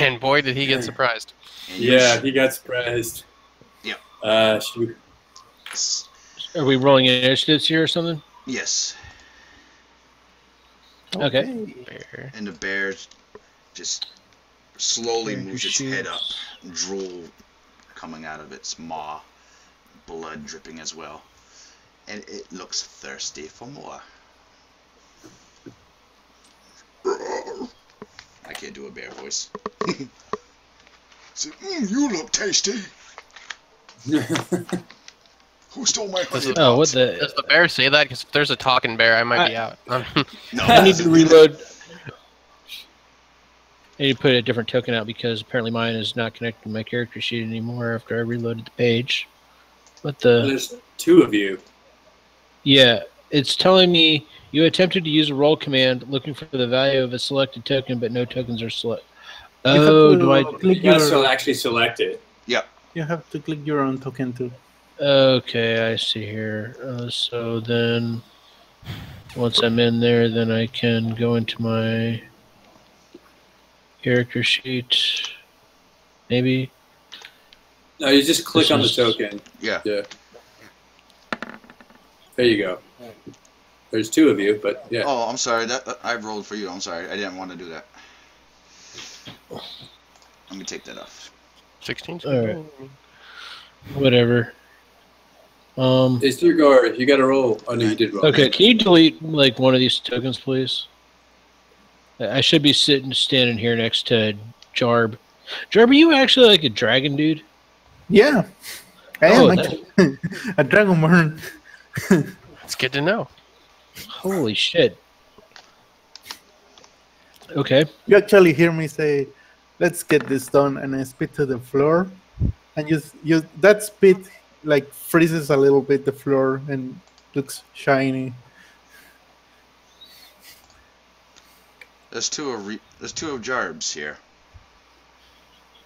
[SPEAKER 4] And boy, did he get surprised.
[SPEAKER 1] And
[SPEAKER 3] Yeah, he got surprised.
[SPEAKER 1] Yeah.
[SPEAKER 3] Shoot.
[SPEAKER 2] Are we rolling initiatives here or something?
[SPEAKER 1] Yes.
[SPEAKER 2] Okay.
[SPEAKER 4] Bear.
[SPEAKER 1] And the bear just slowly
[SPEAKER 2] Bear
[SPEAKER 1] moves its
[SPEAKER 2] shoots.
[SPEAKER 1] head up, drool coming out of its maw, blood dripping as well. And it looks thirsty for more. I can't do a bear voice. So, you look tasty. Who stole my honey
[SPEAKER 2] Oh, what
[SPEAKER 1] pots?
[SPEAKER 4] Does the bear say that? Because if there's a talking bear, I might be out.
[SPEAKER 1] No,
[SPEAKER 2] I need to reload. I need to put a different token out because apparently mine is not connected to my character sheet anymore after I reloaded the page. What the?
[SPEAKER 3] There's two of you.
[SPEAKER 2] Yeah, it's telling me you attempted to use a roll command looking for the value of a selected token, but no tokens are selected. Oh, do I?
[SPEAKER 5] click
[SPEAKER 3] You guys
[SPEAKER 5] your?
[SPEAKER 3] will actually select it.
[SPEAKER 5] You have to click your own token too.
[SPEAKER 2] Okay, I see here. So then, once I'm in there, then I can go into my character sheet. Maybe.
[SPEAKER 3] No, you just click
[SPEAKER 2] This
[SPEAKER 3] on the
[SPEAKER 2] is-
[SPEAKER 3] token.
[SPEAKER 1] Yeah.
[SPEAKER 3] Yeah. There you go. There's two of you, but yeah.
[SPEAKER 1] Oh, I'm sorry. That I rolled for you. I'm sorry. I didn't want to do that. Let me take that off.
[SPEAKER 4] 16.
[SPEAKER 2] All right. Whatever.
[SPEAKER 3] It's your go. You got to roll. Oh no, you did roll.
[SPEAKER 2] Okay, can you delete like one of these tokens, please? I should be standing here next to Jarb. Jarb, are you actually like a dragon dude?
[SPEAKER 5] Yeah. I am
[SPEAKER 2] Oh,
[SPEAKER 5] actually a Dragonborn.
[SPEAKER 4] It's good to know.
[SPEAKER 2] Holy shit. Okay.
[SPEAKER 5] You actually hear me say, "Let's get this done," and I spit to the floor, and you that spit like freezes a little bit the floor and looks shiny.
[SPEAKER 1] There's two of Jarbs here.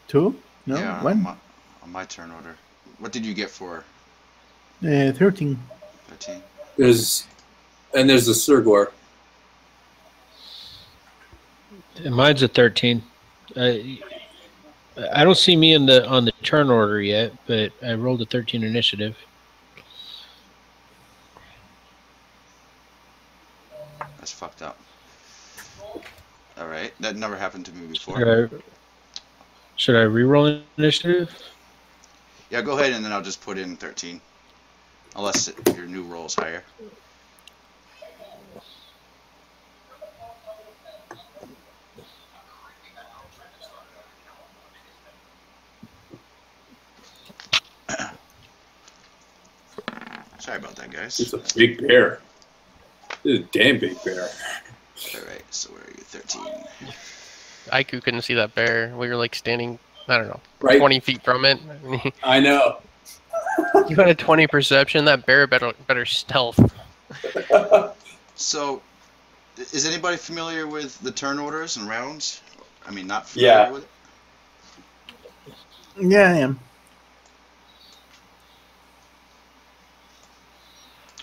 [SPEAKER 5] Two? No,
[SPEAKER 1] yeah,
[SPEAKER 5] one.
[SPEAKER 1] On my turn order. What did you get for
[SPEAKER 5] 13.
[SPEAKER 1] 13?
[SPEAKER 3] There's the Surgor.
[SPEAKER 2] And mine's a 13. I don't see me on the turn order yet, but I rolled a 13 initiative.
[SPEAKER 1] That's fucked up. Alright, that never happened to me before.
[SPEAKER 2] Should I reroll initiative?
[SPEAKER 1] Yeah, go ahead and then I'll just put in 13. Unless your new roll is higher. Sorry about that, guys.
[SPEAKER 3] It's a big bear. This is a damn big bear.
[SPEAKER 1] Alright, so where are you? 13.
[SPEAKER 4] Aiku couldn't see that bear. We were like standing, I don't know,
[SPEAKER 3] Right.
[SPEAKER 4] 20 feet from it.
[SPEAKER 3] I know.
[SPEAKER 4] You had a 20 perception. That bear better stealth.
[SPEAKER 1] So, is anybody familiar with the turn orders and rounds? I mean, not familiar
[SPEAKER 3] Yeah.
[SPEAKER 1] with it?
[SPEAKER 5] Yeah, I am.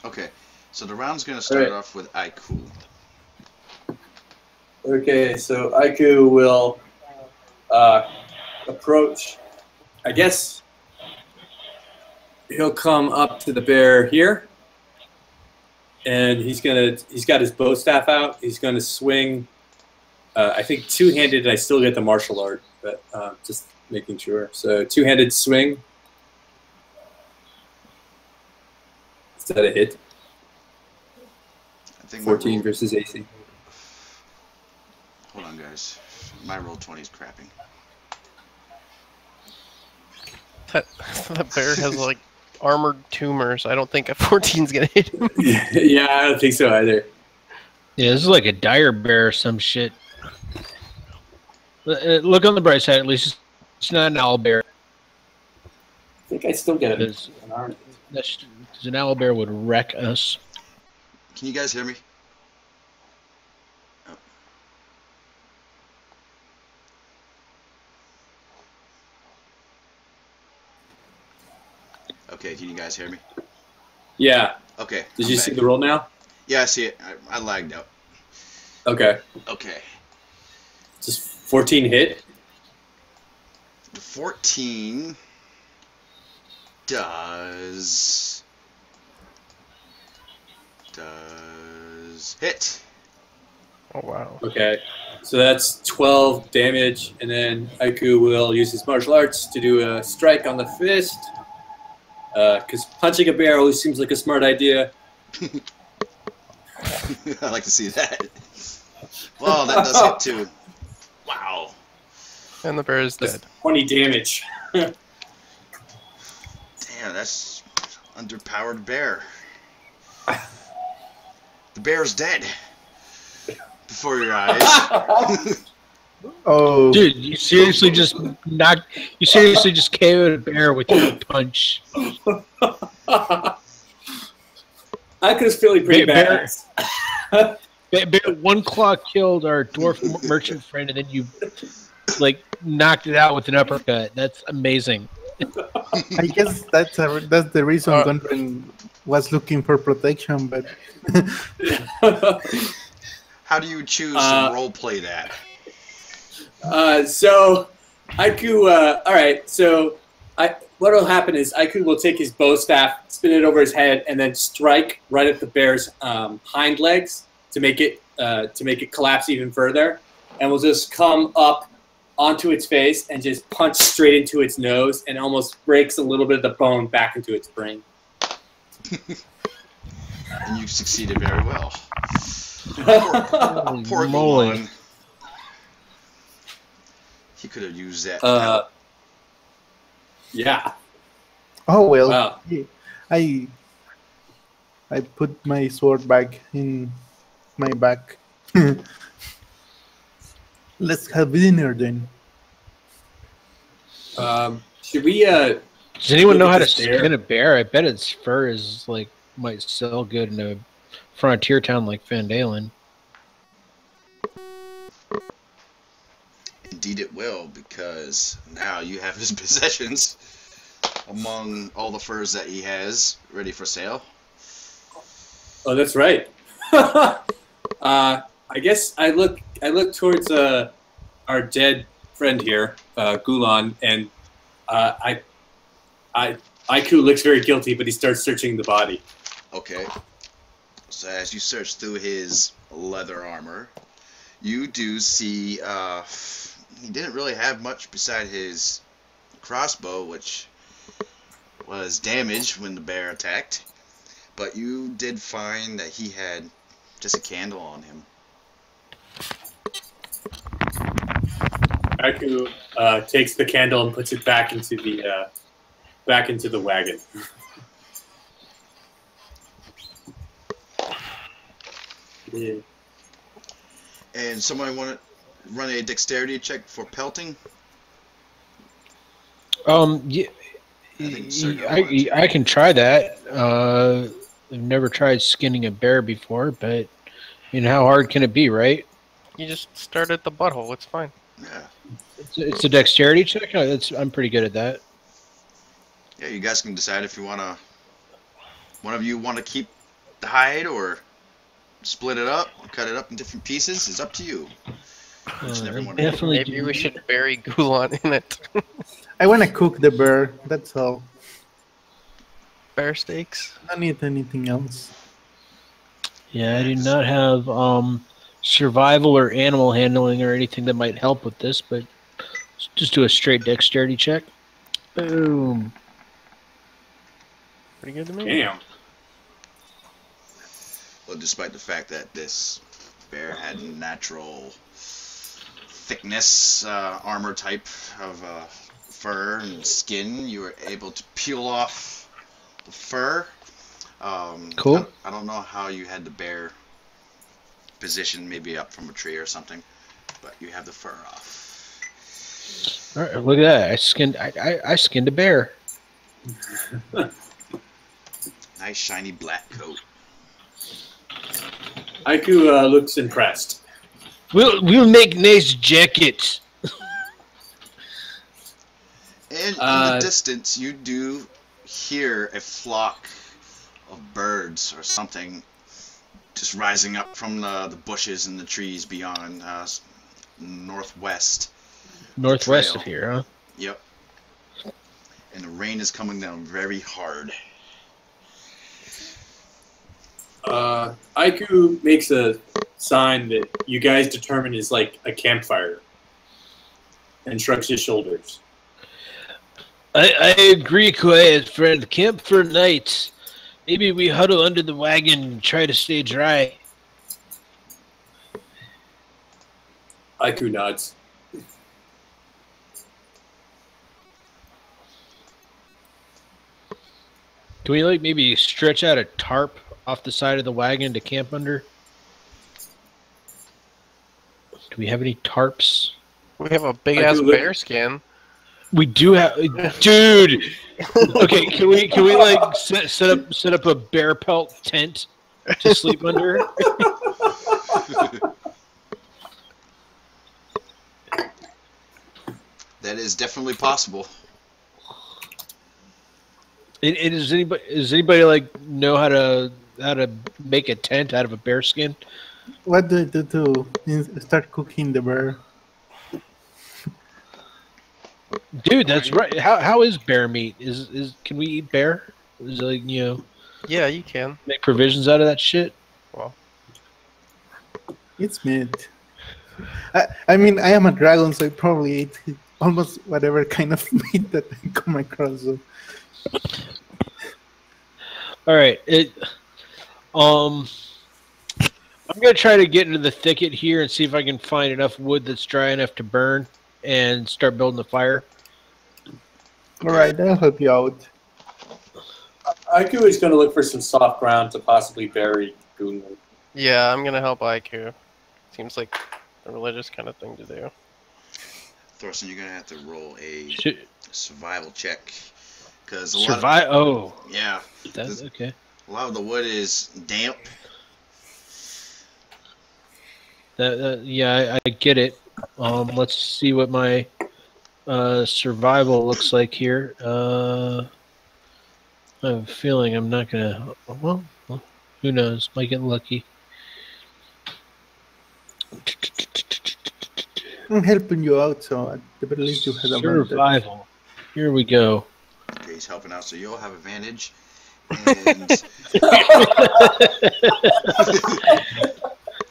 [SPEAKER 1] Okay, so the round's going to start
[SPEAKER 3] Alright.
[SPEAKER 1] off with Aiku.
[SPEAKER 3] Okay, so Aiku will approach. I guess he'll come up to the bear here, and he's got his bow staff out. He's gonna swing. I think two-handed. I still get the martial art, but just making sure. So two-handed swing. Is that a hit?
[SPEAKER 1] I think
[SPEAKER 3] 14
[SPEAKER 1] my roll,
[SPEAKER 3] versus AC.
[SPEAKER 1] hold on, guys. My roll 20 is crapping.
[SPEAKER 4] That bear has like armored tumors. I don't think a 14's gonna hit him.
[SPEAKER 3] Yeah, I don't think so either.
[SPEAKER 2] Yeah, this is like a dire bear or some shit. Look on the bright side. At least it's not an owlbear.
[SPEAKER 3] I think I still get
[SPEAKER 2] Because
[SPEAKER 3] an arm.
[SPEAKER 2] an owlbear would wreck us.
[SPEAKER 1] Can you guys hear me? Oh. Okay, can you guys hear me?
[SPEAKER 3] Yeah.
[SPEAKER 1] Okay.
[SPEAKER 3] Did
[SPEAKER 1] I'm
[SPEAKER 3] you
[SPEAKER 1] back.
[SPEAKER 3] see the roll now?
[SPEAKER 1] Yeah, I see it. I lagged out.
[SPEAKER 3] Okay.
[SPEAKER 1] Okay.
[SPEAKER 3] Just 14 hit.
[SPEAKER 1] The 14 does hit.
[SPEAKER 4] Oh wow.
[SPEAKER 3] Okay. So that's 12 damage, and then Aiku will use his martial arts to do a strike on the fist. Because punching a bear always seems like a smart idea.
[SPEAKER 1] I like to see that. Well, that does hit too. Wow.
[SPEAKER 4] And the bear is
[SPEAKER 3] That's
[SPEAKER 4] dead.
[SPEAKER 3] 20 damage.
[SPEAKER 1] Damn, that's underpowered bear. The bear's dead. Before your eyes.
[SPEAKER 5] Oh,
[SPEAKER 2] Dude, you seriously just KO'd a bear with your punch.
[SPEAKER 3] Aiku's feeling pretty
[SPEAKER 2] Bear-
[SPEAKER 3] bad.
[SPEAKER 2] Bear, one claw killed our dwarf merchant friend, and then you like knocked it out with an uppercut. That's amazing.
[SPEAKER 5] I guess that's the reason Gundren was looking for protection, but
[SPEAKER 1] How do you choose to roleplay that?
[SPEAKER 3] So Aiku, all right. So what will happen is Aiku will take his bow staff, spin it over his head, and then strike right at the bear's hind legs to make it collapse even further, and will just come up onto its face and just punch straight into its nose, and almost breaks a little bit of the bone back into its brain.
[SPEAKER 1] And you succeeded very well.
[SPEAKER 2] Holy
[SPEAKER 1] Poor
[SPEAKER 2] moly.
[SPEAKER 1] Golan. He could have used that.
[SPEAKER 3] Yeah.
[SPEAKER 5] oh well.
[SPEAKER 3] Wow.
[SPEAKER 5] I put my sword back in my back. Let's have dinner then.
[SPEAKER 3] Should we?
[SPEAKER 2] Does anyone
[SPEAKER 3] Look
[SPEAKER 2] know
[SPEAKER 3] at
[SPEAKER 2] how to
[SPEAKER 3] this bear.
[SPEAKER 2] skin a bear? I bet its fur is like might sell good in a frontier town like Phandelver.
[SPEAKER 1] Indeed it will, because now you have his possessions among all the furs that he has ready for sale.
[SPEAKER 3] Oh, that's right. I guess I look towards our dead friend here, Gulan, and Aiku looks very guilty, but he starts searching the body.
[SPEAKER 1] Okay. So as you search through his leather armor, you do see he didn't really have much beside his crossbow, which was damaged when the bear attacked. But you did find that he had just a candle on him.
[SPEAKER 3] Aiku takes the candle and puts it back into the wagon. Yeah.
[SPEAKER 1] And somebody want to run a dexterity check for pelting?
[SPEAKER 2] Yeah, I can try that. I've never tried skinning a bear before, but how hard can it be, right?
[SPEAKER 4] You just start at the butthole. It's fine.
[SPEAKER 1] Yeah.
[SPEAKER 2] It's a dexterity check. I'm pretty good at that.
[SPEAKER 1] Yeah, you guys can decide if you want to. One of you want to keep the hide or split it up, or cut it up in different pieces. It's up to you. Each and every one of you.
[SPEAKER 2] Definitely.
[SPEAKER 4] Maybe we should bury Gulan in it.
[SPEAKER 5] I want to cook the bear. That's all.
[SPEAKER 4] Bear steaks.
[SPEAKER 5] I don't need anything else.
[SPEAKER 2] Yeah, I do not have survival or animal handling or anything that might help with this, but just do a straight dexterity check. Boom.
[SPEAKER 4] Pretty good to me.
[SPEAKER 3] Damn.
[SPEAKER 1] Well, despite the fact that this bear had natural thickness, armor type of fur and skin, you were able to peel off the fur.
[SPEAKER 2] Cool.
[SPEAKER 1] I don't know how you had the bear positioned, maybe up from a tree or something, but you have the fur off.
[SPEAKER 2] All right, look at that! I skinned a bear.
[SPEAKER 1] Nice shiny black coat.
[SPEAKER 3] Aiku looks impressed.
[SPEAKER 2] We'll make nice jackets.
[SPEAKER 1] And in the distance, you do hear a flock of birds or something just rising up from the bushes and the trees beyond northwest.
[SPEAKER 2] Northwest of here, huh?
[SPEAKER 1] Yep. And the rain is coming down very hard.
[SPEAKER 3] Aiku makes a sign that you guys determine is like a campfire and shrugs his shoulders.
[SPEAKER 2] I agree, quiet friend. Camp for nights. Maybe we huddle under the wagon and try to stay dry.
[SPEAKER 3] Aiku nods.
[SPEAKER 2] Can we like maybe stretch out a tarp off the side of the wagon to camp under? Do we have any tarps?
[SPEAKER 4] We have a big ass bear skin.
[SPEAKER 2] We do have, dude. Okay, can we like set up a bear pelt tent to sleep under?
[SPEAKER 1] That is definitely possible.
[SPEAKER 2] Does anybody like know how to make a tent out of a bear skin?
[SPEAKER 5] What do you do to start cooking the bear?
[SPEAKER 2] Dude, that's right. How is bear meat? Can we eat bear? Is it like, you know?
[SPEAKER 4] Yeah, you can
[SPEAKER 2] make provisions out of that shit.
[SPEAKER 4] Well,
[SPEAKER 5] it's meat. I mean, I am a dragon, so I probably eat almost whatever kind of meat that I come across. So.
[SPEAKER 2] All right, I'm gonna try to get into the thicket here and see if I can find enough wood that's dry enough to burn and start building the fire.
[SPEAKER 5] All right, I'll help you out.
[SPEAKER 3] Aiku is going to look for some soft ground to possibly bury Gunlun.
[SPEAKER 4] yeah, I'm gonna help Aiku. Seems like a religious kind of thing to do.
[SPEAKER 1] Thorson, you're gonna have to roll a survival check because
[SPEAKER 2] yeah, that's okay.
[SPEAKER 1] A lot of the wood is damp.
[SPEAKER 2] Yeah, I get it. Let's see what my survival looks like here. I have a feeling I'm not gonna. Well, who knows? Might get lucky.
[SPEAKER 5] I'm helping you out, so at the very least you have
[SPEAKER 2] survival. Here we go.
[SPEAKER 1] Okay, he's helping out, so you'll have advantage.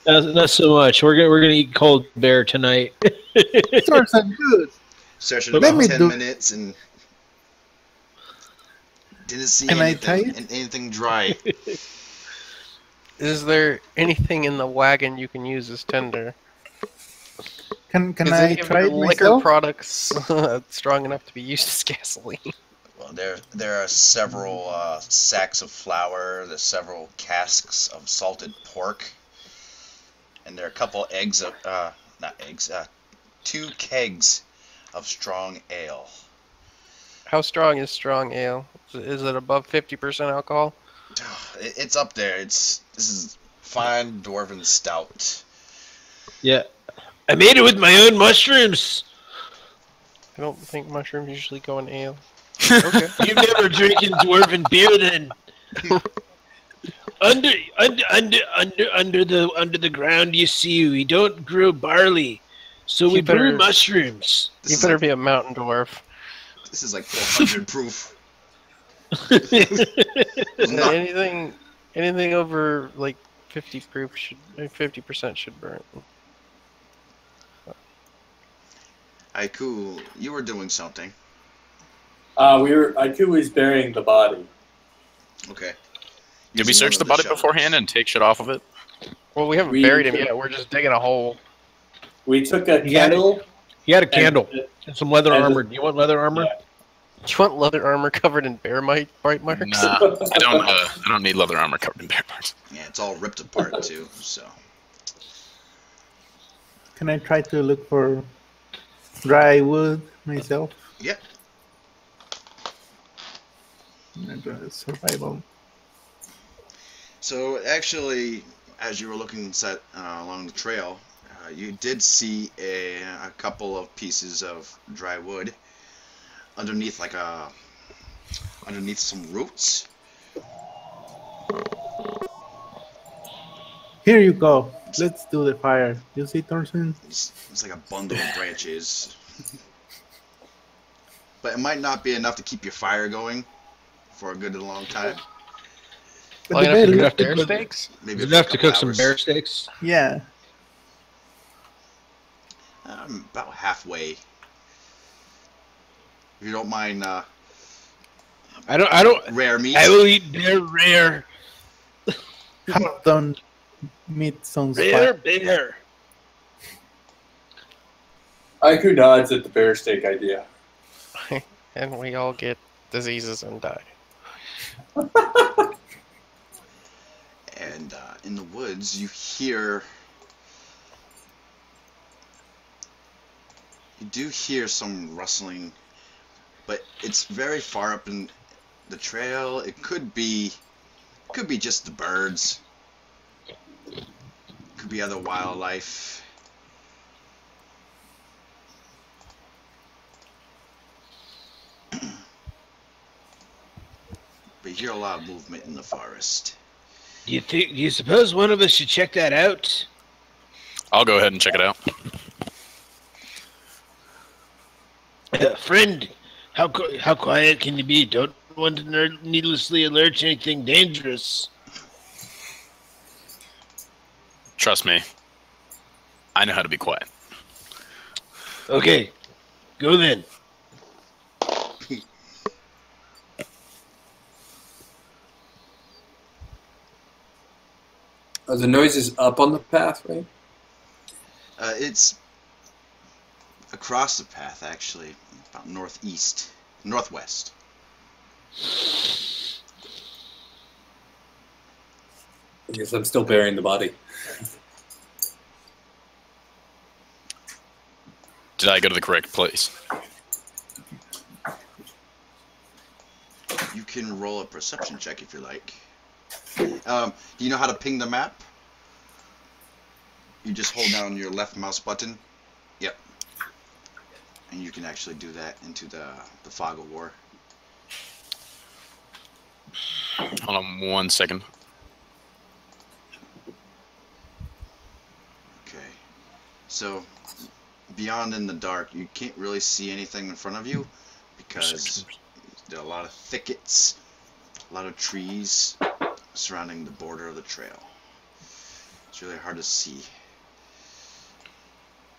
[SPEAKER 1] And
[SPEAKER 2] not so much. We're gonna eat cold bear tonight.
[SPEAKER 5] Sounds good.
[SPEAKER 1] Searching about 10 minutes and didn't see anything dry.
[SPEAKER 4] Is there anything in the wagon you can use as tinder?
[SPEAKER 5] Can I try it
[SPEAKER 4] liquor
[SPEAKER 5] myself?
[SPEAKER 4] products strong enough to be used as gasoline?
[SPEAKER 1] Well, there are several sacks of flour. There's several casks of salted pork, and there are a couple eggs of not eggs, 2 kegs of strong ale.
[SPEAKER 4] How strong is strong ale? Is it above 50% alcohol?
[SPEAKER 1] It's up there. This is fine dwarven stout.
[SPEAKER 2] Yeah, I made it with my own mushrooms.
[SPEAKER 4] I don't think mushrooms usually go in ale.
[SPEAKER 2] Okay. You've never drinking dwarven beer then. Under the ground, you see, we don't grow barley, so we brew mushrooms.
[SPEAKER 4] You better be a mountain dwarf.
[SPEAKER 1] This is like 400 proof.
[SPEAKER 4] Anything over like 50 proof 50% should burn.
[SPEAKER 1] Aiku, you were doing something.
[SPEAKER 3] Aiku was burying the body.
[SPEAKER 1] Okay.
[SPEAKER 6] Did we search the body beforehand and take shit off of it?
[SPEAKER 4] Well, we haven't buried him yet. We're just digging a hole.
[SPEAKER 3] We took a candle.
[SPEAKER 2] He had a candle and some leather armor. Do you want leather armor?
[SPEAKER 3] Yeah.
[SPEAKER 4] Do you want leather armor covered in bear bite marks?
[SPEAKER 6] Nah, I don't need leather armor covered in bear marks.
[SPEAKER 1] Yeah, it's all ripped apart too. So.
[SPEAKER 5] Can I try to look for dry wood myself.
[SPEAKER 1] Yep.
[SPEAKER 5] Survival.
[SPEAKER 1] So actually, as you were looking along the trail, you did see a couple of pieces of dry wood underneath underneath some roots.
[SPEAKER 5] Here you go. Let's do the fire. You see, Thorson?
[SPEAKER 1] It's like a bundle of branches. But it might not be enough to keep your fire going for a good and long time.
[SPEAKER 5] But
[SPEAKER 4] Long
[SPEAKER 5] the
[SPEAKER 4] enough to
[SPEAKER 5] belly-
[SPEAKER 4] cook bear steaks?
[SPEAKER 1] Maybe
[SPEAKER 2] Is
[SPEAKER 1] for a
[SPEAKER 2] enough to
[SPEAKER 1] couple
[SPEAKER 2] cook some
[SPEAKER 1] hours.
[SPEAKER 2] bear steaks?
[SPEAKER 5] Yeah.
[SPEAKER 1] About halfway. If you don't mind
[SPEAKER 2] I don't.
[SPEAKER 1] rare meat.
[SPEAKER 2] I will eat bear rare.
[SPEAKER 5] Half done meat sounds
[SPEAKER 2] Rare
[SPEAKER 5] fine.
[SPEAKER 2] bear.
[SPEAKER 3] Aiku nods at the bear steak idea.
[SPEAKER 4] And we all get diseases and die.
[SPEAKER 1] And in the woods, you do hear some rustling, but it's very far up in the trail. It could be just the birds. Could be other wildlife. But you hear a lot of movement in the forest.
[SPEAKER 2] Do you suppose one of us should check that out?
[SPEAKER 6] I'll go ahead and check it out.
[SPEAKER 2] Friend, how quiet can you be? Don't want to needlessly alert to anything dangerous.
[SPEAKER 6] Trust me. I know how to be quiet.
[SPEAKER 2] Okay, go then.
[SPEAKER 3] The noise is up on the path, right?
[SPEAKER 1] It's across the path, actually, about northwest.
[SPEAKER 3] I guess I'm still burying the body.
[SPEAKER 6] Did I go to the correct place?
[SPEAKER 1] You can roll a perception check if you like. Do you know how to ping the map? You just hold down your left mouse button. Yep. And you can actually do that into the fog of war.
[SPEAKER 6] Hold on 1 second.
[SPEAKER 1] Okay. So, beyond in the dark, you can't really see anything in front of you because there are a lot of thickets, a lot of trees surrounding the border of the trail. It's really hard to see.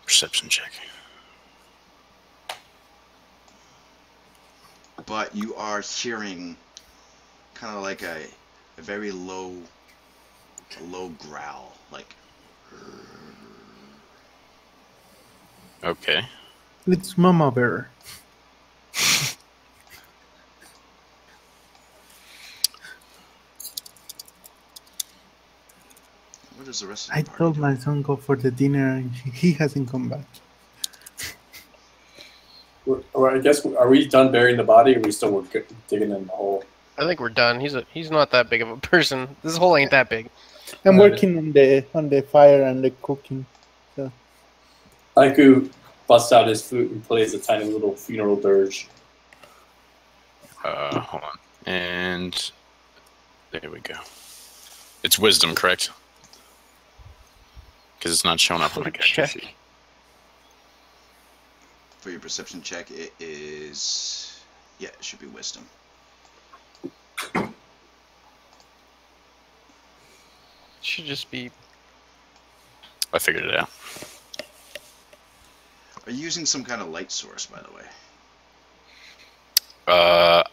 [SPEAKER 6] Perception check.
[SPEAKER 1] But you are hearing kind of like a very low growl, like.
[SPEAKER 6] Okay.
[SPEAKER 5] It's Mama Bear.
[SPEAKER 1] What is the rest of
[SPEAKER 5] I
[SPEAKER 1] the party
[SPEAKER 5] told
[SPEAKER 1] doing?
[SPEAKER 5] my son go for the dinner and he hasn't come back.
[SPEAKER 3] Or I guess, are we done burying the body, or are we still digging in the hole?
[SPEAKER 4] I think we're done. He's not that big of a person. This hole ain't that big.
[SPEAKER 5] I'm working on the fire and the cooking. So
[SPEAKER 3] Aiku busts out his flute and plays a tiny little funeral dirge.
[SPEAKER 6] Hold on. And there we go. It's wisdom, correct? Because it's not showing up on my character
[SPEAKER 4] Check.
[SPEAKER 6] sheet.
[SPEAKER 1] For your perception check, it is. Yeah, it should be wisdom.
[SPEAKER 4] Should just be.
[SPEAKER 6] I figured it out.
[SPEAKER 1] Are you using some kind of light source, by the way?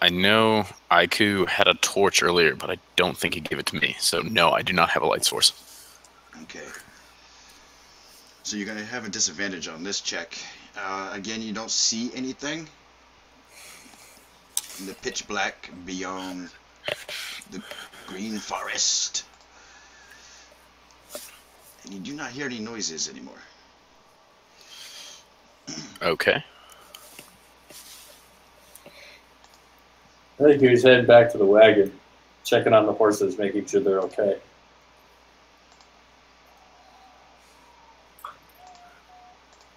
[SPEAKER 6] I know Aiku had a torch earlier, but I don't think he gave it to me. So no, I do not have a light source.
[SPEAKER 1] Okay. So you're going to have a disadvantage on this check. Again, you don't see anything in the pitch black beyond the green forest. And you do not hear any noises anymore.
[SPEAKER 6] Okay.
[SPEAKER 3] I think he was heading back to the wagon, checking on the horses, making sure they're okay.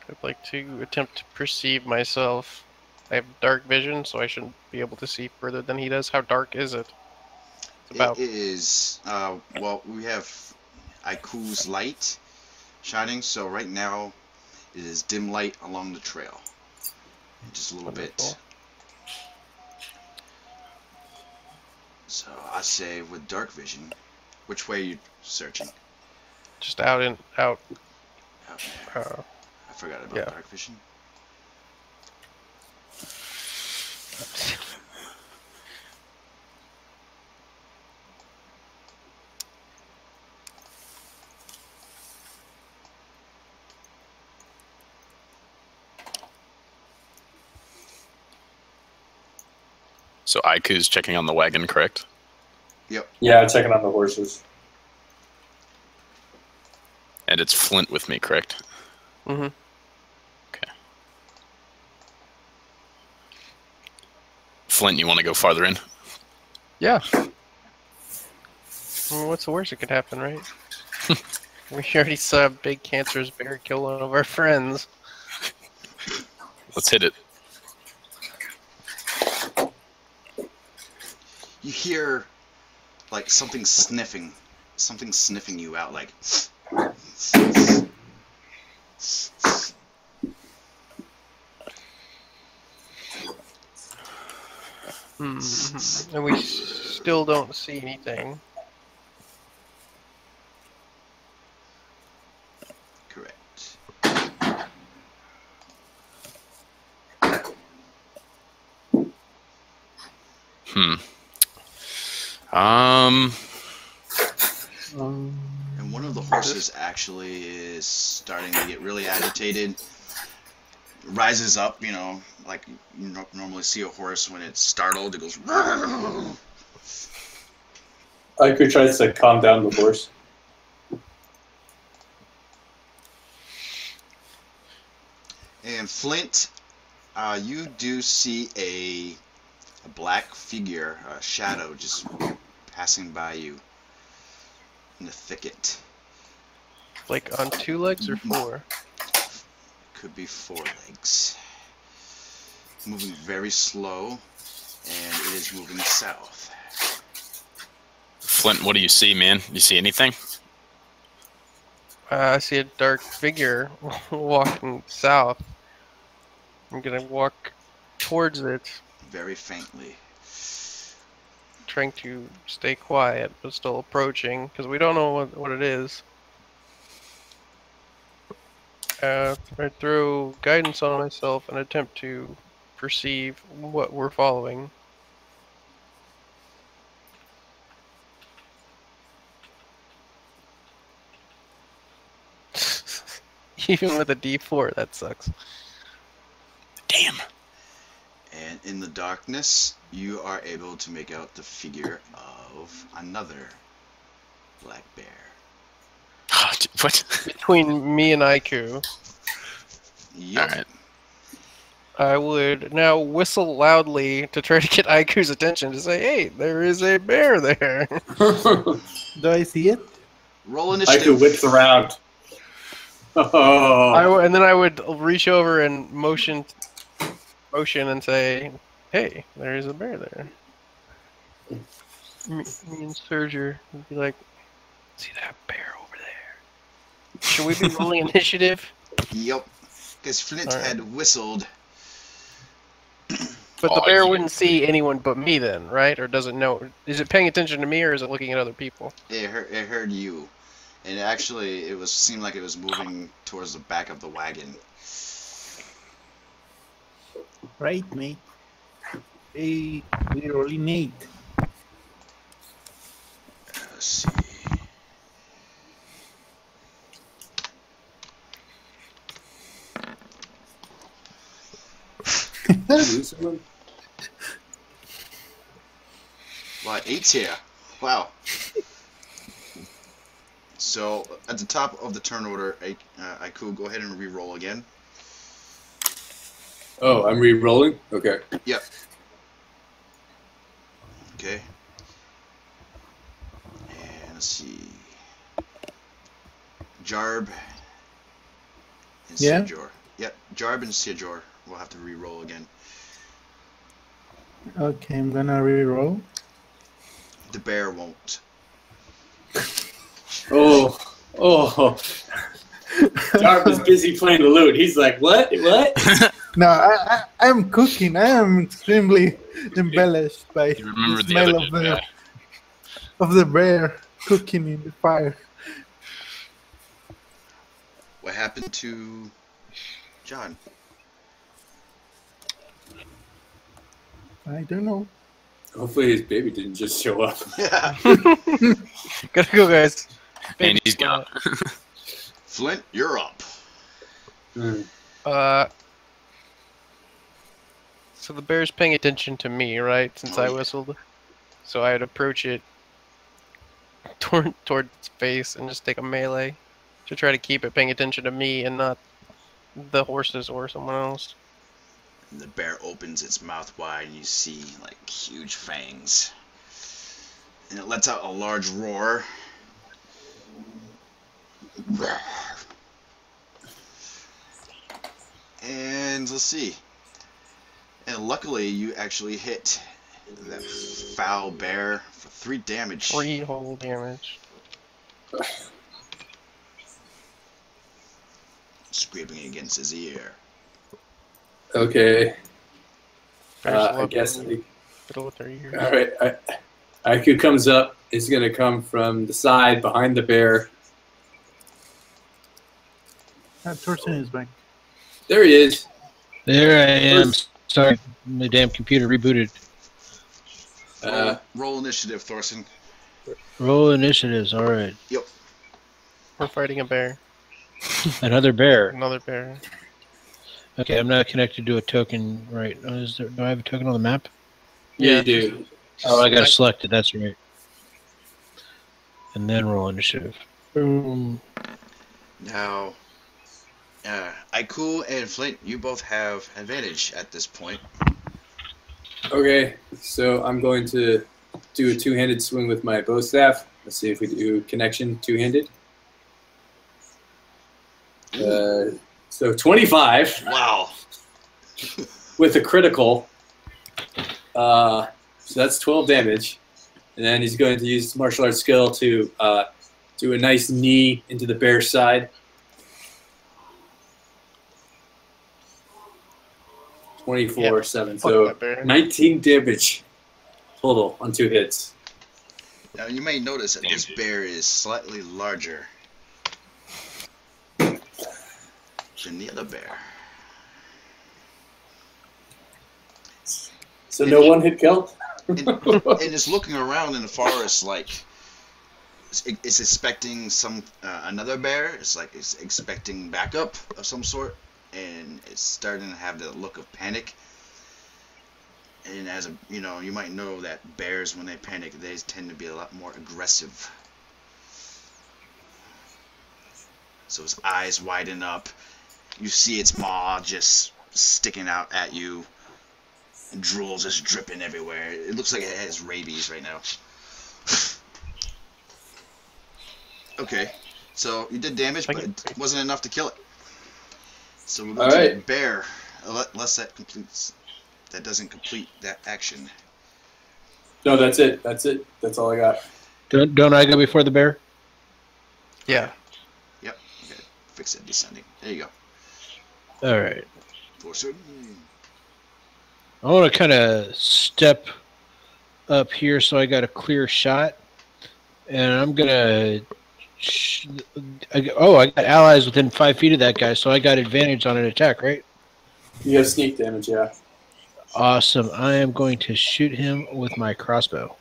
[SPEAKER 4] I'd like to attempt to perceive myself. I have dark vision, so I shouldn't be able to see further than he does. How dark is it? It's
[SPEAKER 1] It
[SPEAKER 4] about
[SPEAKER 1] is, well, we have Aiku's light shining, so right now it is dim light along the trail. Just a little bit.
[SPEAKER 4] wonderful.
[SPEAKER 1] So I say with dark vision, which way are you searching?
[SPEAKER 4] Just out and out.
[SPEAKER 1] Out there.
[SPEAKER 4] Uh,
[SPEAKER 1] I forgot about
[SPEAKER 4] yeah.
[SPEAKER 1] dark vision.
[SPEAKER 6] So Aiku's checking on the wagon, correct?
[SPEAKER 1] Yep.
[SPEAKER 3] Yeah, checking on the horses.
[SPEAKER 6] And it's Flint with me, correct?
[SPEAKER 4] Mm-hmm.
[SPEAKER 6] Okay. Flint, you want to go farther in?
[SPEAKER 4] Yeah. I mean, what's the worst that could happen, right? We already saw a big cancerous bear kill one of our friends.
[SPEAKER 6] Let's hit it.
[SPEAKER 1] You hear like something sniffing you out, like.
[SPEAKER 4] And we still don't see anything.
[SPEAKER 1] Correct. And one of the horses actually is starting to get really agitated. Rises up, you know, like you normally see a horse when it's startled. It goes.
[SPEAKER 3] Aiku tries to calm down the horse.
[SPEAKER 1] And Flint, you do see a black figure, a shadow, just passing by you in the thicket.
[SPEAKER 4] Like on 2 legs or 4?
[SPEAKER 1] Could be 4 legs. Moving very slow, and it is moving south.
[SPEAKER 6] Flint, what do you see, man? You see anything?
[SPEAKER 4] I see a dark figure walking south. I'm gonna walk towards it,
[SPEAKER 1] Very faintly.
[SPEAKER 4] trying to stay quiet, but still approaching, because we don't know what it is. I throw guidance on myself and attempt to perceive what we're following. Even with a D4, that sucks.
[SPEAKER 6] Damn.
[SPEAKER 1] And in the darkness, you are able to make out the figure of another black bear.
[SPEAKER 6] What?
[SPEAKER 4] Between me and Aiku,
[SPEAKER 1] Yep.
[SPEAKER 6] Alright.
[SPEAKER 4] I would now whistle loudly to try to get Aiku's attention to say, hey, there is a bear there.
[SPEAKER 5] Do I see it?
[SPEAKER 1] Roll initiative.
[SPEAKER 3] Aiku whips around. Oh.
[SPEAKER 4] And then I would reach over and motion and say, hey, there is a bear there. Me and Serger would be like, see that bear over there? Should we be rolling initiative?
[SPEAKER 1] Yep. Because Flint
[SPEAKER 4] Alright.
[SPEAKER 1] had whistled.
[SPEAKER 4] But the
[SPEAKER 6] Oh,
[SPEAKER 4] bear
[SPEAKER 6] you-
[SPEAKER 4] wouldn't see anyone but me then, right? Or does it know? Is it paying attention to me or is it looking at other people?
[SPEAKER 1] It heard you. And actually, seemed like it was moving towards the back of the wagon.
[SPEAKER 5] Right, mate. Hey, we really need.
[SPEAKER 1] Let's see. Wow, 8's here. Wow. So, at the top of the turn order, Aiku, go ahead and re-roll again.
[SPEAKER 3] Oh, I'm re-rolling? Okay.
[SPEAKER 1] Yep. Okay. And let's see. Jarb and
[SPEAKER 5] Yeah.
[SPEAKER 1] Sejor. Yep, Jarb and Sejor. We'll have to re-roll again.
[SPEAKER 5] Okay, I'm gonna re-roll.
[SPEAKER 1] The bear won't.
[SPEAKER 3] Oh. Darb is busy playing the lute. He's like, what?
[SPEAKER 5] No, I'm cooking. I am extremely embellished by
[SPEAKER 6] You remember
[SPEAKER 5] the
[SPEAKER 6] the other
[SPEAKER 5] smell
[SPEAKER 6] good guy.
[SPEAKER 5] of the bear cooking in the fire.
[SPEAKER 1] What happened to John?
[SPEAKER 5] I don't know.
[SPEAKER 3] Hopefully his baby didn't just show up.
[SPEAKER 1] Yeah.
[SPEAKER 4] Gotta go, guys.
[SPEAKER 6] And he's gone.
[SPEAKER 1] Flint, you're up.
[SPEAKER 4] So the bear's paying attention to me, right? Since
[SPEAKER 1] Oh,
[SPEAKER 4] I
[SPEAKER 1] yeah.
[SPEAKER 4] whistled. So I'd approach it toward its face and just take a melee to try to keep it paying attention to me and not the horses or someone else.
[SPEAKER 1] And the bear opens its mouth wide and you see like huge fangs. And it lets out a large roar. And let's see. And luckily you actually hit that foul bear for 3 damage.
[SPEAKER 4] 3 whole damage.
[SPEAKER 1] Scraping against his ear.
[SPEAKER 3] Okay.
[SPEAKER 4] Bears
[SPEAKER 3] I
[SPEAKER 4] love
[SPEAKER 3] guess.
[SPEAKER 4] fiddle with their ears.
[SPEAKER 3] All right. Aiku comes up. It's going to come from the side behind the bear.
[SPEAKER 5] Thorsten is back.
[SPEAKER 3] There he is.
[SPEAKER 2] There I am. Sorry, my damn computer rebooted.
[SPEAKER 1] Roll initiative, Thorsten.
[SPEAKER 2] Roll initiatives. All right.
[SPEAKER 4] We're fighting a bear.
[SPEAKER 2] Another bear.
[SPEAKER 4] Another bear.
[SPEAKER 2] Okay, I'm not connected to a token. Right? Do I have a token on the map?
[SPEAKER 3] Yeah,
[SPEAKER 4] Yeah.
[SPEAKER 3] you do.
[SPEAKER 2] Oh, I got to select it. That's right. And then roll initiative. Boom.
[SPEAKER 1] Now, Aiku and Flint, you both have advantage at this point.
[SPEAKER 3] Okay, so I'm going to do a two-handed swing with my bow staff. Let's see if we do connection two-handed. So 25
[SPEAKER 1] Wow.
[SPEAKER 3] with a critical. So that's 12 damage. And then he's going to use his martial arts skill to do a nice knee into the bear's side. 24/7.
[SPEAKER 4] Fuck
[SPEAKER 3] So
[SPEAKER 4] that bear.
[SPEAKER 3] 19 damage total on 2 hits.
[SPEAKER 1] Now you may notice that this bear is slightly larger than the other bear.
[SPEAKER 3] So no one hit kill?
[SPEAKER 1] And it's looking around in the forest like it's expecting another bear. It's like it's expecting backup of some sort, and it's starting to have the look of panic. And you might know that bears, when they panic, they tend to be a lot more aggressive. So its eyes widen up. You see its maw just sticking out at you. And drool just dripping everywhere. It looks like it has rabies right now. Okay, so you did damage, but it wasn't enough to kill it. So we'll go to the bear, unless that doesn't complete that action.
[SPEAKER 3] No, that's it. That's all I got.
[SPEAKER 2] Don't I go before the bear?
[SPEAKER 4] Yeah.
[SPEAKER 1] Yep. Okay. Fix it. Descending. There you go.
[SPEAKER 2] All right.
[SPEAKER 1] Thorsten.
[SPEAKER 2] I want to kind of step up here so I got a clear shot, and I'm gonna. I got allies within 5 feet of that guy, so I got advantage on an attack, right?
[SPEAKER 3] You have sneak damage, yeah.
[SPEAKER 2] Awesome. I am going to shoot him with my crossbow.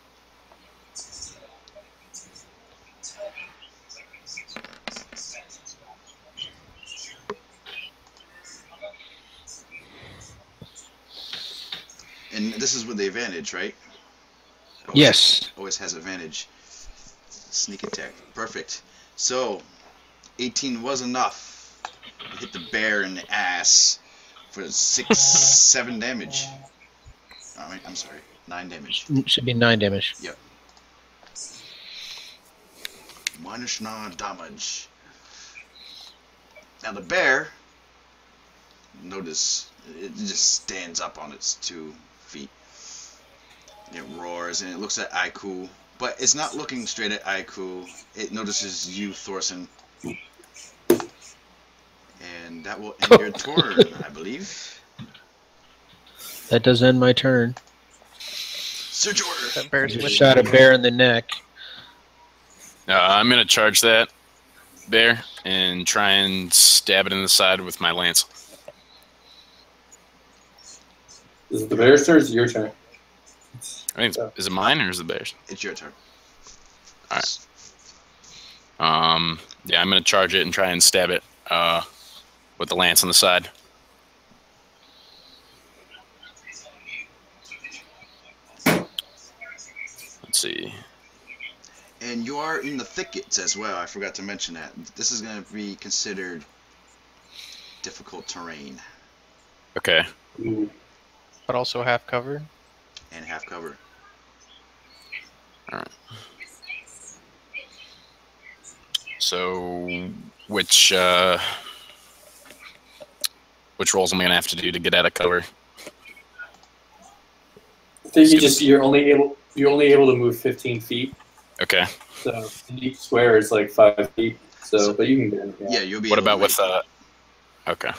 [SPEAKER 1] And this is with the advantage, right?
[SPEAKER 2] Yes.
[SPEAKER 1] Always has advantage. Sneak attack. Perfect. So, 18 was enough. You hit the bear in the ass. for 7 damage. I'm sorry, 9 damage.
[SPEAKER 2] Should be 9 damage.
[SPEAKER 1] Yep. -9 damage. Now the bear, notice it just stands up on its 2 feet. It roars and it looks at Aiku, but it's not looking straight at Aiku. It notices you, Thorson. And that will end your turn, I believe.
[SPEAKER 2] That does end my turn.
[SPEAKER 1] Search order.
[SPEAKER 4] That bear's
[SPEAKER 2] Just
[SPEAKER 4] with
[SPEAKER 2] shot a bear in the neck.
[SPEAKER 6] I'm gonna charge that bear and try and stab it in the side with my lance.
[SPEAKER 3] Is it the bear's turn or is it your turn?
[SPEAKER 6] I think is it mine or is it the bear's?
[SPEAKER 1] It's your turn.
[SPEAKER 6] All right. Yeah, I'm gonna charge it and try and stab it with the lance on the side. Let's see.
[SPEAKER 1] And you are in the thickets as well. I forgot to mention that. This is going to be considered difficult terrain
[SPEAKER 6] Okay.
[SPEAKER 4] but also half covered.
[SPEAKER 1] and half cover.
[SPEAKER 6] All right. So, which rolls am I gonna have to do to get out of cover?
[SPEAKER 3] I think you're only able to move 15 feet.
[SPEAKER 6] Okay.
[SPEAKER 3] So each square is like 5 feet. So, but you can get it.
[SPEAKER 1] Yeah, you'll be
[SPEAKER 6] What
[SPEAKER 1] able to
[SPEAKER 6] about with
[SPEAKER 1] make it.
[SPEAKER 6] Okay.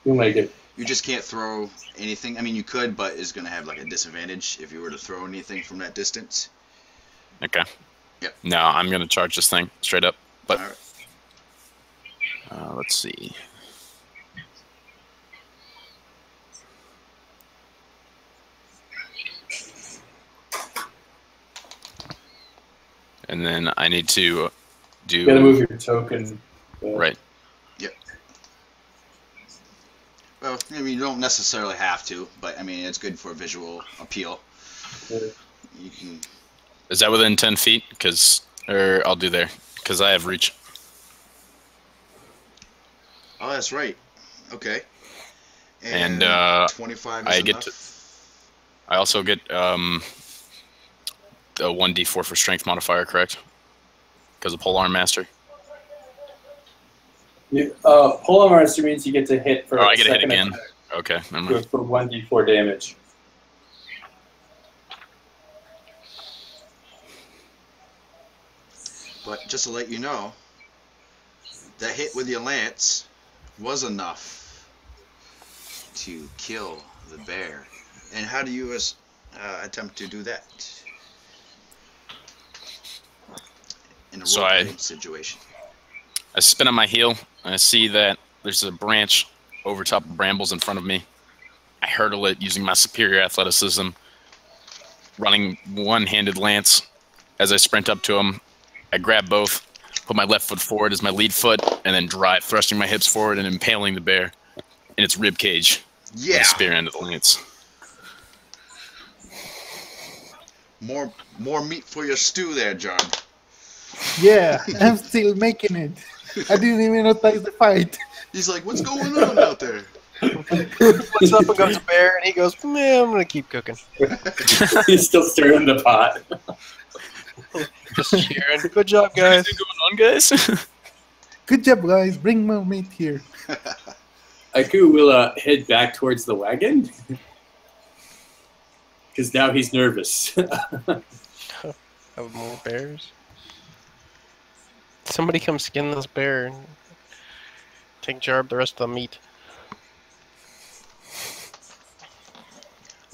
[SPEAKER 3] You'll make it.
[SPEAKER 1] You just can't throw anything. I mean, you could, but it's going to have like a disadvantage if you were to throw anything from that distance.
[SPEAKER 6] Okay.
[SPEAKER 1] Yep.
[SPEAKER 6] No, I'm gonna charge this thing straight up. But
[SPEAKER 1] All right.
[SPEAKER 6] let's see. And then I need to do.
[SPEAKER 3] You gotta move your token.
[SPEAKER 6] Right.
[SPEAKER 1] Well, I mean, you don't necessarily have to, but I mean, it's good for visual appeal. You can.
[SPEAKER 6] Is that within 10 feet? Or I'll do there. Because I have reach.
[SPEAKER 1] Oh, that's right. Okay.
[SPEAKER 6] And,
[SPEAKER 1] 25 is
[SPEAKER 6] I
[SPEAKER 1] enough.
[SPEAKER 6] get to- I also get a 1d4 for strength modifier, correct? Because of Polearm Master.
[SPEAKER 3] Polearm Master means you get to hit for.
[SPEAKER 6] Oh, I get to hit
[SPEAKER 3] second
[SPEAKER 6] again.
[SPEAKER 3] attack
[SPEAKER 6] Okay, never mind.
[SPEAKER 3] for 1d4 damage.
[SPEAKER 1] But just to let you know, that hit with your lance was enough to kill the bear. And how do you attempt to do that? In a
[SPEAKER 6] So
[SPEAKER 1] role-playing situation.
[SPEAKER 6] I spin on my heel, and I see that there's a branch over top of brambles in front of me. I hurdle it using my superior athleticism, running one-handed lance. As I sprint up to him, I grab both, put my left foot forward as my lead foot, and then drive, thrusting my hips forward and impaling the bear in its rib cage with
[SPEAKER 1] Yeah!
[SPEAKER 6] the spear end of the lance.
[SPEAKER 1] More meat for your stew there, John.
[SPEAKER 5] Yeah, I'm still making it. I didn't even notice the fight.
[SPEAKER 1] He's like, what's going on out there?
[SPEAKER 4] Looks up and goes a bear, and he goes, "Man, I'm gonna keep cooking."
[SPEAKER 3] He's still stirring the pot.
[SPEAKER 4] Just cheering. Good job, guys.
[SPEAKER 6] What's going on, guys?
[SPEAKER 5] Good job, guys. Bring more meat here.
[SPEAKER 3] Aiku will head back towards the wagon. Because now he's nervous.
[SPEAKER 4] Have more bears. Somebody come skin this bear and take Jarb the rest of the meat.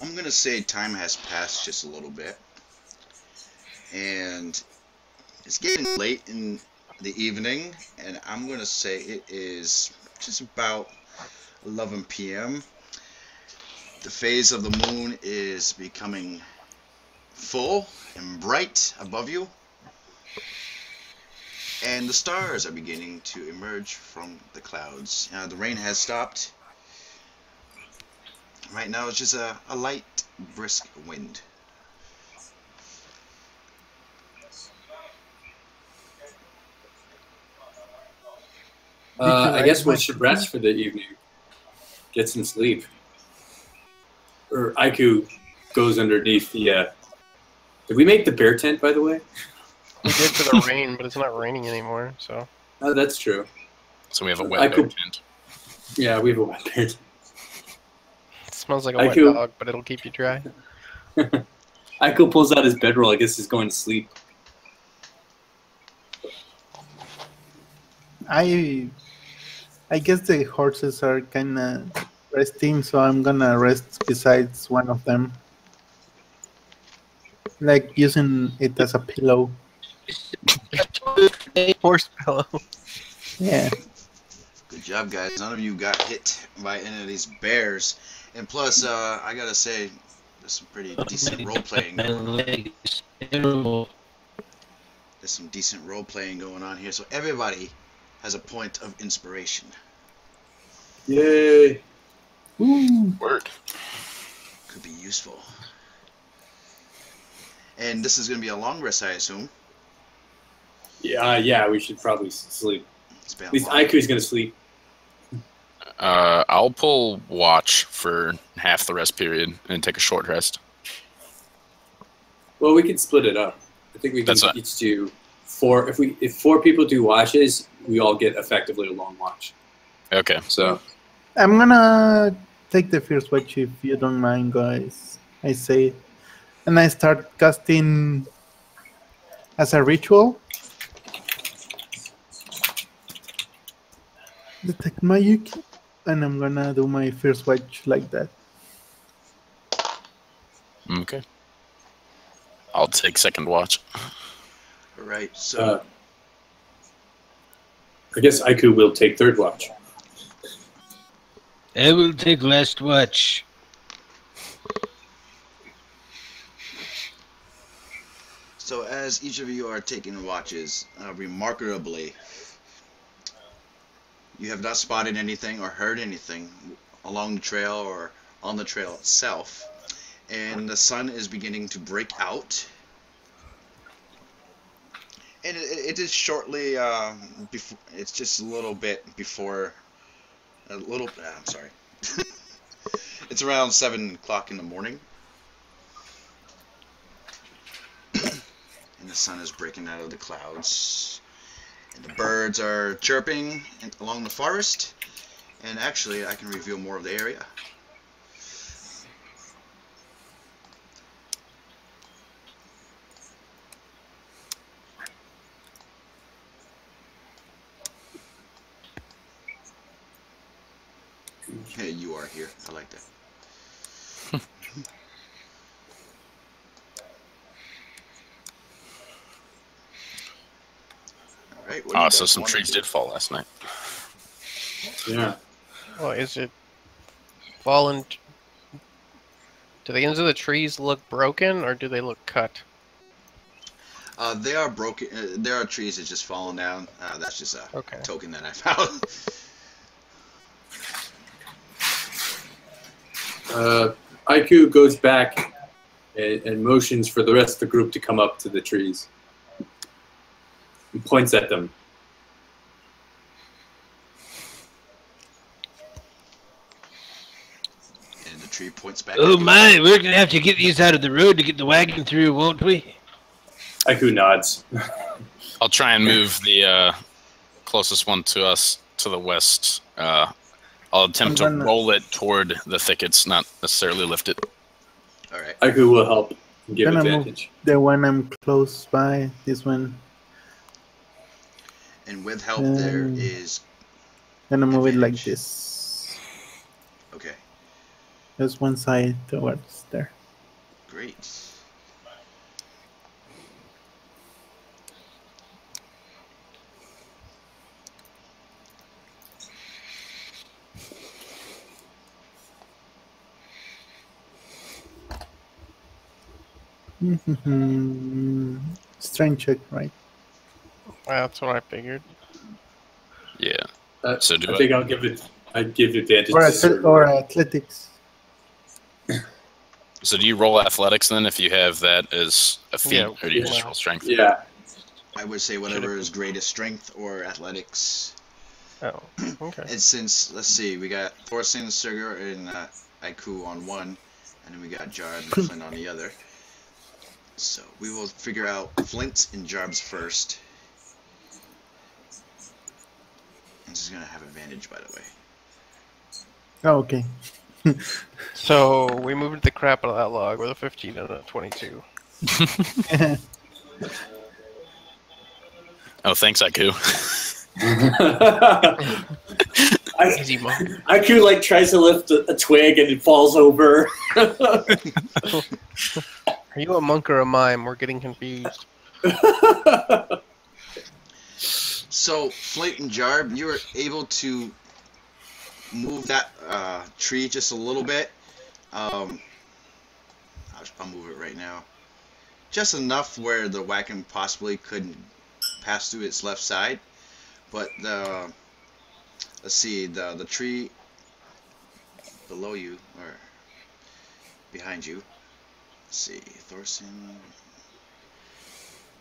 [SPEAKER 1] I'm gonna say time has passed just a little bit. And it's getting late in the evening, and I'm gonna say it is just about 11 p.m. The phase of the moon is becoming full and bright above you, and the stars are beginning to emerge from the clouds. The rain has stopped. Right now it's just a light, brisk wind.
[SPEAKER 3] I guess we should rest for the evening. get some sleep. Or Aiku goes underneath the. Did we make the bear tent, by the way?
[SPEAKER 4] We did for the rain, but it's not raining anymore, so.
[SPEAKER 3] Oh, that's true.
[SPEAKER 6] So we have a wet bear tent.
[SPEAKER 3] Yeah, we have a wet bear tent.
[SPEAKER 4] It smells like a wet
[SPEAKER 3] Aiku.
[SPEAKER 4] dog, but it'll keep you dry.
[SPEAKER 3] Aiku pulls out his bedroll. I guess he's going to sleep.
[SPEAKER 5] I guess the horses are kind of resting, so I'm gonna rest besides one of them, like using it as a pillow.
[SPEAKER 4] Horse pillow.
[SPEAKER 5] Yeah.
[SPEAKER 1] Good job, guys. None of you got hit by any of these bears. And plus, I gotta say, there's some pretty decent role-playing. There's some decent role-playing going on here. So everybody has a point of inspiration.
[SPEAKER 3] Yay!
[SPEAKER 5] Ooh.
[SPEAKER 6] Word.
[SPEAKER 1] Could be useful. And this is going to be a long rest, I assume.
[SPEAKER 3] Yeah, we should probably sleep.
[SPEAKER 1] It's been
[SPEAKER 3] At least
[SPEAKER 1] a long.
[SPEAKER 3] Aiku's going to sleep.
[SPEAKER 6] I'll pull watch for half the rest period and take a short rest.
[SPEAKER 3] Well, we can split it up. I think we can
[SPEAKER 6] That's
[SPEAKER 3] each do 4. If 4 people do watches, we all get effectively a long watch.
[SPEAKER 6] Okay.
[SPEAKER 3] So
[SPEAKER 5] I'm gonna take the first watch if you don't mind, guys. I say, and I start casting as a ritual. Detect magic, and I'm gonna do my first watch like that.
[SPEAKER 6] Okay. I'll take second watch.
[SPEAKER 1] All right, so
[SPEAKER 3] I guess Aiku will take third watch.
[SPEAKER 2] I will take last watch.
[SPEAKER 1] so as each of you are taking watches, remarkably, you have not spotted anything or heard anything along the trail or on the trail itself. And the sun is beginning to break out. And it is shortly, before, it's just a little bit before, I'm sorry. It's around 7 o'clock in the morning. And the sun is breaking out of the clouds. And the birds are chirping along the forest. And actually, I can reveal more of the area. Hey, you are here. I like that. All right. What do you
[SPEAKER 6] So
[SPEAKER 1] guys
[SPEAKER 6] some
[SPEAKER 1] wanna
[SPEAKER 6] trees
[SPEAKER 1] do?
[SPEAKER 6] did fall last night.
[SPEAKER 3] Yeah.
[SPEAKER 4] Well, is it fallen? Do the ends of the trees look broken, or do they look cut?
[SPEAKER 1] They are broken. There are trees that just fallen down. That's just a
[SPEAKER 4] Okay.
[SPEAKER 1] token that I found.
[SPEAKER 3] Aiku goes back and motions for the rest of the group to come up to the trees. He points at them.
[SPEAKER 1] And the tree points back.
[SPEAKER 2] Oh
[SPEAKER 1] at you.
[SPEAKER 2] my, we're gonna have to get these out of the road to get the wagon through, won't we?
[SPEAKER 3] Aiku nods.
[SPEAKER 6] I'll try and move the closest one to us to the west. I'll attempt to roll it toward the thickets, not necessarily lift it.
[SPEAKER 1] All right.
[SPEAKER 3] Aiku will help and give
[SPEAKER 5] Gonna
[SPEAKER 3] advantage.
[SPEAKER 5] move the one I'm close by. This one.
[SPEAKER 1] And with help, there is.
[SPEAKER 5] Gonna move it like
[SPEAKER 1] advantage.
[SPEAKER 5] this.
[SPEAKER 1] Okay.
[SPEAKER 5] Just one side towards there.
[SPEAKER 1] Great.
[SPEAKER 5] Strength check, right?
[SPEAKER 4] That's what I figured.
[SPEAKER 6] Yeah.
[SPEAKER 3] So
[SPEAKER 6] do
[SPEAKER 3] I
[SPEAKER 6] I-
[SPEAKER 3] think I'd give advantage
[SPEAKER 5] Or,
[SPEAKER 3] to certain-
[SPEAKER 5] or athletics.
[SPEAKER 6] So do you roll athletics then if you have that as a feat,
[SPEAKER 4] Yeah,
[SPEAKER 6] or do you just
[SPEAKER 3] yeah.
[SPEAKER 6] roll strength?
[SPEAKER 3] Yeah.
[SPEAKER 1] I would say whatever is greatest strength or athletics.
[SPEAKER 4] Oh, okay.
[SPEAKER 1] And since, let's see, we got Thorson, Sugar, and Aiku on one, and then we got Jarb and Flint on the other. So we will figure out Flint's and Jarb's first. And this is going to have advantage, by the way.
[SPEAKER 5] Oh, okay.
[SPEAKER 4] So we moved the crap out of that log with a 15 and a 22.
[SPEAKER 6] Oh, thanks, Aiku.
[SPEAKER 4] Easy monk.
[SPEAKER 3] IQ like tries to lift a twig and it falls over.
[SPEAKER 4] Are you a monk or a mime? We're getting confused.
[SPEAKER 1] So, Flint and Jarb, you were able to move that tree just a little bit. I'll move it right now. Just enough where the wagon possibly couldn't pass through its left side. But the, let's see, the tree below you, or behind you, let's see, Thorson,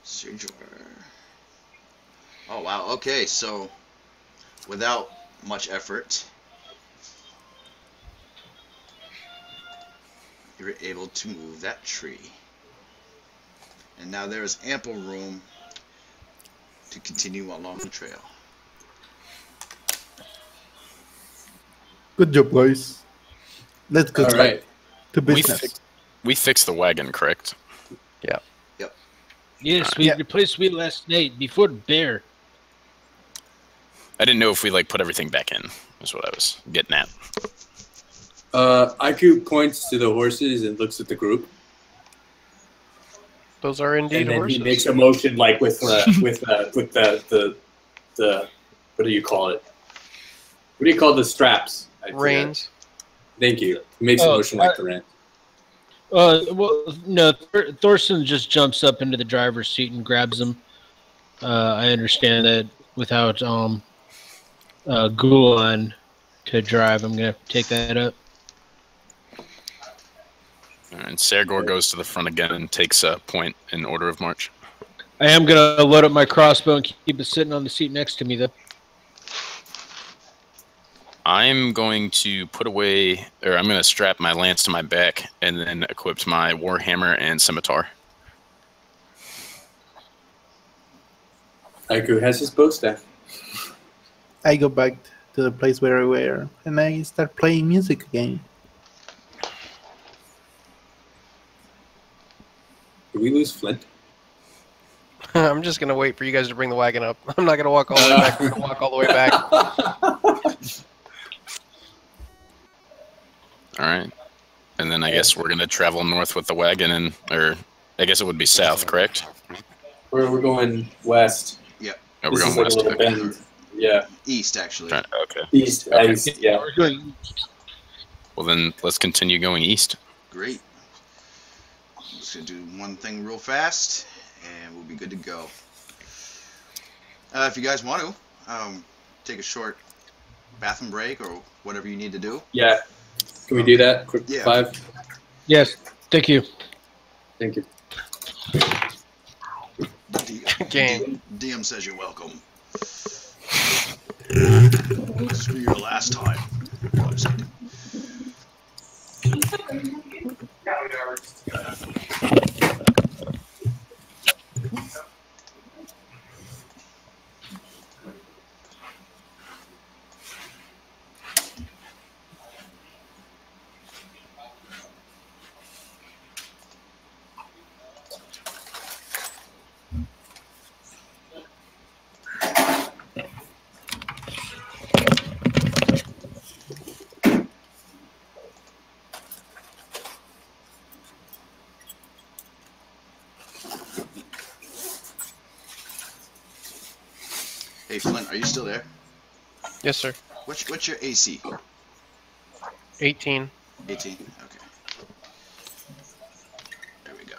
[SPEAKER 1] Sirjor. Oh wow, okay, so without much effort, you were able to move that tree. And now there is ample room to continue along the trail.
[SPEAKER 5] Good job, guys. Let's go
[SPEAKER 3] All right.
[SPEAKER 5] to
[SPEAKER 6] We,
[SPEAKER 5] business.
[SPEAKER 6] we fixed the wagon, correct?
[SPEAKER 2] Yes, we replaced wheel last night before the bear.
[SPEAKER 6] I didn't know if we like put everything back in. That's what I was getting at.
[SPEAKER 3] IQ points to the horses and looks at the group,
[SPEAKER 4] Those are indeed
[SPEAKER 3] and then
[SPEAKER 4] horses.
[SPEAKER 3] he makes a motion like with the what do you call it? What do you call the straps? I forget.
[SPEAKER 4] Reins.
[SPEAKER 3] Thank you. He makes a motion like the rein.
[SPEAKER 2] Well, no, Thorson just jumps up into the driver's seat and grabs him. I understand that without Gulan to drive, I'm going to take that up.
[SPEAKER 6] And Sergor goes to the front again and takes a point in order of march.
[SPEAKER 2] I am going to load up my crossbow and keep it sitting on the seat next to me, though.
[SPEAKER 6] I'm going to put away, or I'm going to strap my lance to my back and then equip my warhammer and scimitar.
[SPEAKER 3] IQ has his bow staff.
[SPEAKER 5] I go back to the place where we were, and I start playing music again.
[SPEAKER 3] Did we lose Flint?
[SPEAKER 4] I'm just going to wait for you guys to bring the wagon up. I'm not going to walk all the way back. I'm going to walk all the way back.
[SPEAKER 6] All right. And then I guess we're going to travel north with the wagon, and or I guess it would be south, correct?
[SPEAKER 3] We're going west.
[SPEAKER 6] Oh,
[SPEAKER 3] This
[SPEAKER 6] we're
[SPEAKER 3] is
[SPEAKER 6] going
[SPEAKER 3] like a
[SPEAKER 6] west.
[SPEAKER 3] little
[SPEAKER 6] Okay.
[SPEAKER 3] bend. Yeah,
[SPEAKER 1] East, actually.
[SPEAKER 6] Right, okay.
[SPEAKER 3] east.
[SPEAKER 6] Okay.
[SPEAKER 3] East, yeah.
[SPEAKER 2] We're going.
[SPEAKER 6] Well, then let's continue going east.
[SPEAKER 1] Great. I'm just going to do one thing real fast, and we'll be good to go. If you guys want to, take a short bathroom break or whatever you need to do.
[SPEAKER 3] Yeah. Can we do that? Quick
[SPEAKER 1] Yeah.
[SPEAKER 3] 5.
[SPEAKER 2] Yes, thank you.
[SPEAKER 3] Thank you.
[SPEAKER 4] Game.
[SPEAKER 1] DM says you're welcome. This will be your last time. No, I'm just kidding. Hey Flint, are you still there?
[SPEAKER 4] Yes, sir.
[SPEAKER 1] What's your AC?
[SPEAKER 4] 18.
[SPEAKER 1] 18. Okay. There we go.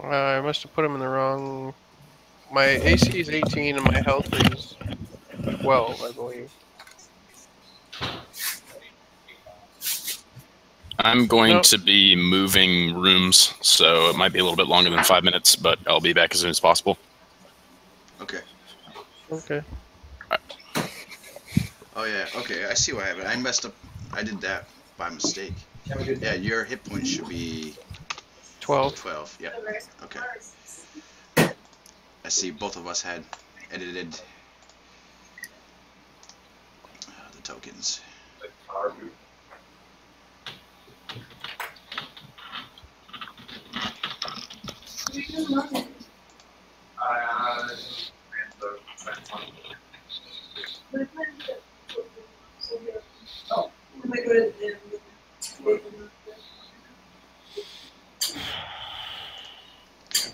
[SPEAKER 4] I must have put him in the wrong. My AC is 18 and my health is 12, I believe.
[SPEAKER 6] I'm going
[SPEAKER 4] Nope.
[SPEAKER 6] to be moving rooms, so it might be a little bit longer than 5 minutes, but I'll be back as soon as possible.
[SPEAKER 1] Okay.
[SPEAKER 4] Okay.
[SPEAKER 1] Oh yeah. Okay, I see what happened. I messed up. I did that by mistake. Yeah, your hit points should be
[SPEAKER 4] 12.
[SPEAKER 1] 12. Yeah. Okay. I see both of us had edited the tokens. Okay, I'll be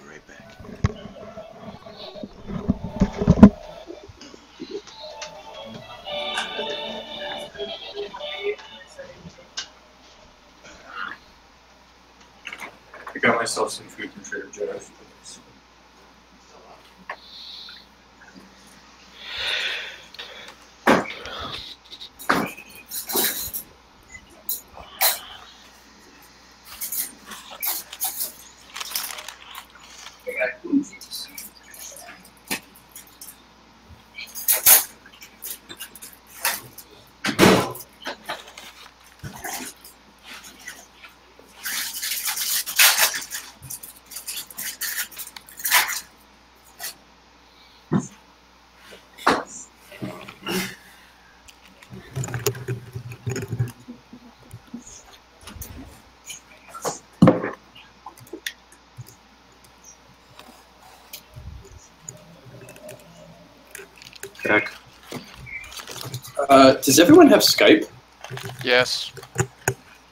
[SPEAKER 1] right back.
[SPEAKER 3] I got myself some food from Trader Joe's. Heck. Does everyone have Skype?
[SPEAKER 4] Yes.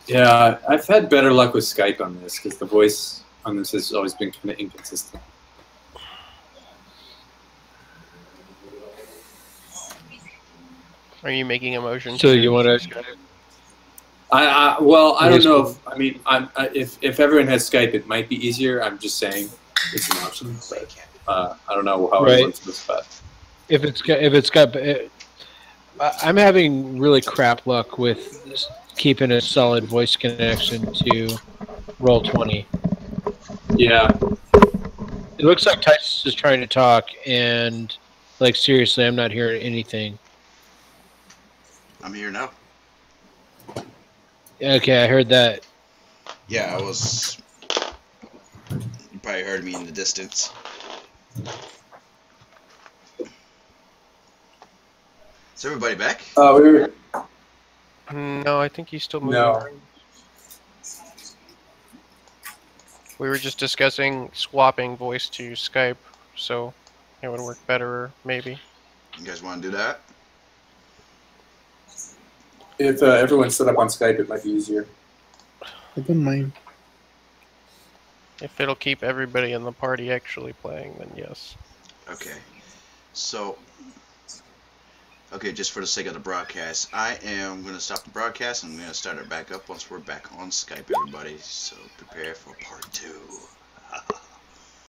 [SPEAKER 3] Yeah, I've had better luck with Skype on this because the voice on this has always been kind of inconsistent.
[SPEAKER 4] Are you making a motion?
[SPEAKER 2] So you want to?
[SPEAKER 3] Well, I
[SPEAKER 2] Yes,
[SPEAKER 3] don't know. If everyone has Skype, it might be easier. I'm just saying it's an option, but I don't know how
[SPEAKER 2] Right.
[SPEAKER 3] everyone's this, but
[SPEAKER 2] If it's got, I'm having really crap luck with keeping a solid voice connection to Roll20.
[SPEAKER 3] yeah.
[SPEAKER 2] It looks like Titus is trying to talk, and like seriously, I'm not hearing anything.
[SPEAKER 1] I'm here now.
[SPEAKER 2] Okay, I heard that.
[SPEAKER 1] Yeah, I was. You probably heard me in the distance. Is everybody back?
[SPEAKER 3] We were
[SPEAKER 4] No, I think he's still moving.
[SPEAKER 3] no.
[SPEAKER 4] We were just discussing swapping voice to Skype, so it would work better, maybe.
[SPEAKER 1] You guys want to do that?
[SPEAKER 3] If everyone's set up on Skype, it might be easier.
[SPEAKER 5] I don't mind.
[SPEAKER 4] If it'll keep everybody in the party actually playing, then yes.
[SPEAKER 1] Okay. So, okay, just for the sake of the broadcast, I am going to stop the broadcast and I'm going to start it back up once we're back on Skype, everybody. So prepare for part 2.